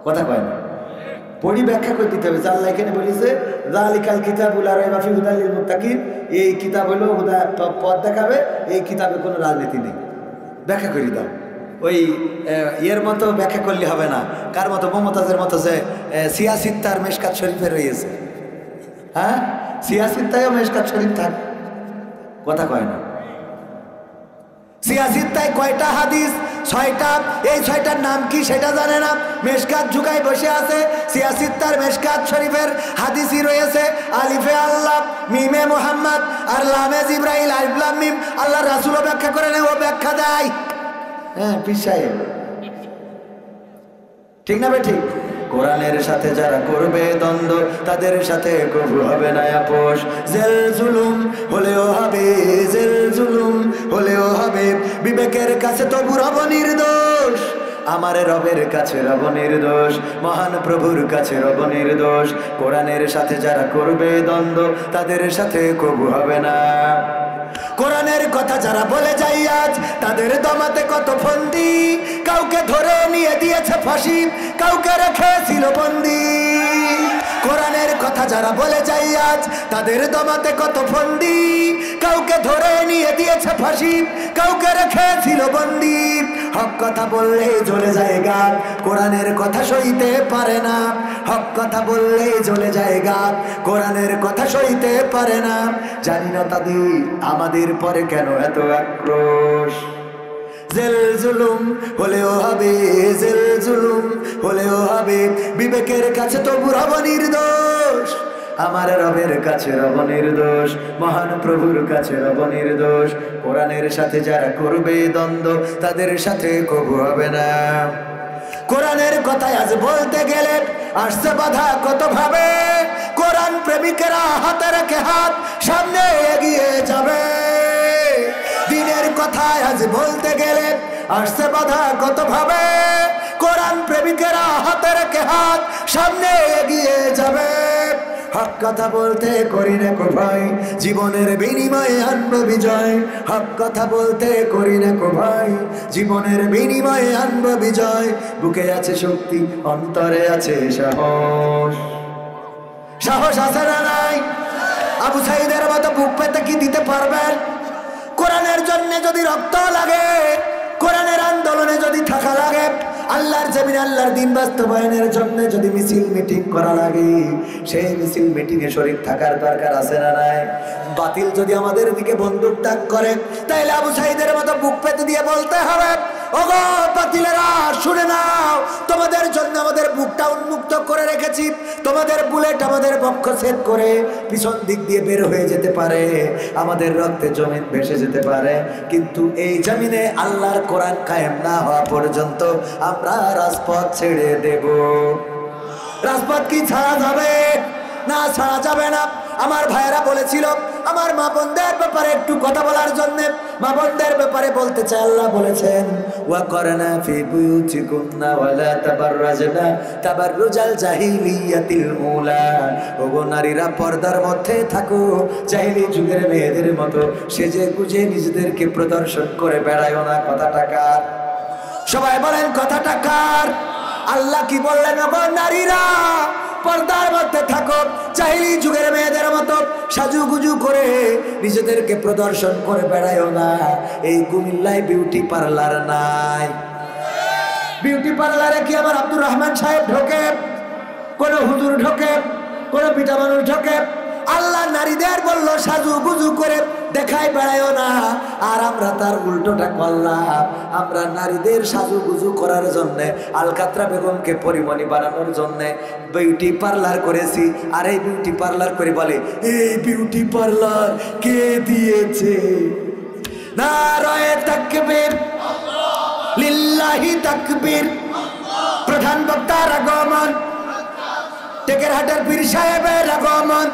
কথা কয় না? পড়ি ব্যাখ্যা করে দিতে হবে। আল্লাহ এখানে বলেছে যালিকাল কিতাবুল লা রাইবা ফীহি হুদাল লিল মুত্তাকিন, এই কিতাব হলো পথ দেখাবে, এই কিতাবে কোনো রাজনীতি নেই। ব্যাখ্যা করে দাও। ওই এর মতো ব্যাখ্যা করলে হবে না। কার মতো? মমতাজের মতো যে সিয়াসিত্তার মেশকাত শরীফে রয়েছে। হ্যাঁ, সিয়াসিত্তায়ও মেশকাত শরীফ থাক। কথা কয় না? সিয়াসিত্তায় কয়টা হাদিস? 6টা। এই 6টার নাম কি সেটা জানে না। মেশকাত ঝুঁকায় বসে আছে। সিয়াসিত্তার মেশকাত শরীফের হাদিসই রয়েছে আলিফে আল্লাহ, মিমে মুহাম্মদ আর লামে জিব্রাইল, আলিফ লাম মিম। আল্লাহ রাসূলও ব্যাখ্যা করে নেয়, ও ব্যাখ্যা দেয়। হ্যাঁ, পীর সাহেব। ঠিক না ঠিক? কোরআনের সাথে যারা করবে দ্বন্দ্ব, তাদের সাথে কবু হবে না আপোষ। জেল জুলুম হলেও হবে, জেল জুলুম হলেও হবে, বিবেকের কাছে তবু রব নির্দোষ। আমার রবের কাছে রব নির্দোষ, মহান প্রভুর কাছে রব নির্দোষ। কোরআনের সাথে যারা করবে দ্বন্দ্ব, তাদের সাথে কবু হবে না। কোরআনের কথা যারা বলে যাই আজ, তাদের দমাতে কত ফন্দি। কাউকে ধরে নিয়ে দিয়েছে ফাঁসি, কাউকে রেখেছিল বন্দি। কোরআনের কথা যারা বলে যাই আজ, তাদের দমাতে কত ফন্দি। কাউকে ধরে নিয়ে দিয়েছে ফাঁসি, কাউকে রেখেছিল বন্দি। হক কথা বললে জ্বলে যায় গা, কোরআনের কথা সইতে পারে না। হক কথা বললে জ্বলে যায় গা, কোরআনের কথা সইতে পারে না। জানি না তাদের আমাদের পরে কেন এত আক্রোশ। জেল জুলুম হলেও হবে, জেল জুলুম হলেও হবে, বিবেকের কাছে তবু রব নির্দোষ। আমার রবের কাছে রব নির্দোষ, মহান প্রভুর কাছে রব নির্দোষ। কোরআনের সাথে যারা করবে দ্বন্দ্ব, তাদের সাথে কবু হবে না। কোরআনের কথায় আজ বলতে গেলে আসছে বাধা কত ভাবে। কোরআন প্রেমিকেরা হাতে রেখে হাত সামনে এগিয়ে যাবে। দিনের কথায় আজ বলতে গেলে আসছে বাধা কত ভাবে। কোরআন প্রেমিকেরা হাতে রেখে হাত সামনে এগিয়ে যাবে। হক কথা বলতে করি না কো ভাই, জীবনের বিনিময়ে আনবো বিজয়। হক কথা বলতে করি না কো ভাই, জীবনের বিনিময়ে আনবো বিজয়। বুকে আছে শক্তি, অন্তরে আছে সাহস। সাহস আছে না নাই? আবু সাইদের মতো বুক পেতে কি দিতে পারবেন? কোরআনের জন্য যদি রক্ত লাগে, কোরআনের আন্দোলনে যদি থাকা লাগে, আল্লাহর জমিনে আল্লাহর দিন বাস্তবায়নের জন্য যদি মিছিল মিটিং করা লাগে, সেই মিছিল মিটিং এ শরীক থাকার দরকার আছে না নাই? বাতিল যদি আমাদের দিকে বন্দুক তাক করে, তাইলে আবু সাইদের মতো বুক পেতে দিয়ে বলতে হবে, ওগো বাতিলেরা শুনে নাও, তোমাদের জন্য আমাদের বুকটা উন্মুক্ত করে রেখেছি। তোমাদের বুলেট আমাদের বক্ষ ছেদ করে পিছন দিক দিয়ে বের হয়ে যেতে পারে, আমাদের রক্তে জমিন ভেসে যেতে পারে, কিন্তু এই জমিনে আল্লাহর কোরআন কায়েম না হওয়া পর্যন্ত আমরা রাজপথ ছেড়ে দেব। রাজপথ কি ছাড়া যাবে? না, ছাড়া যাবে না। আমার ভাইয়েরা বলেছিল আমার মা বোনদের ব্যাপারে একটু কথা বলার জন্য। মা বোনদের ব্যাপারে বলতে চাই, আল্লাহ বলেছেন ওয়া করনা ফি বুয়ুতিকুন্না ওয়ালা তাবাররাজনা তাবাররুজাল জাহিলিয়াতিল উলা। ওগো নারীরা পর্দার মধ্যে থাকো, জাহিলি যুগের মেয়েদের মতো সেজে গুজে নিজেদেরকে প্রদর্শন করে বেড়ায়ও না। কথাটা কার? সবাই বলেন কথাটা কার? আল্লাহ কি বললেন? ওগো নারীরা পর্দার মধ্যে থাকো, জাহিলি যুগের মেয়েদের মতো সাজুগুজু করে নিজেদেরকে প্রদর্শন করে বেড়ায়ও না। এই কুমিল্লায় বিউটি পার্লার নাই। বিউটি পার্লারে কি আমার আব্দুর রহমান সাহেব ঢোকে? কোন হুজুর ঢোকে? কোন পিতা মানুষ ঢোকে? আল্লাহ নারীদের বললো সাজুগুজু করে দেখাই বেড়ায়ও না, আর আমরা তার উল্টোটা করলাম। আমরা নারীদের সাজুগুজু করার জন্য, আলকাতরা বেগমকে পরিমণি বানানোর জন্য বিউটি পার্লার করেছি। আর এই বিউটি পার্লার করে বলে, এই বিউটি পার্লার কে দিয়েছে? নারায়ে তাকবীর, লিল্লাহি তাকবীর। প্রধান বক্তার আগমন, টেকেরহাটের পীর সাহেবের আগমন,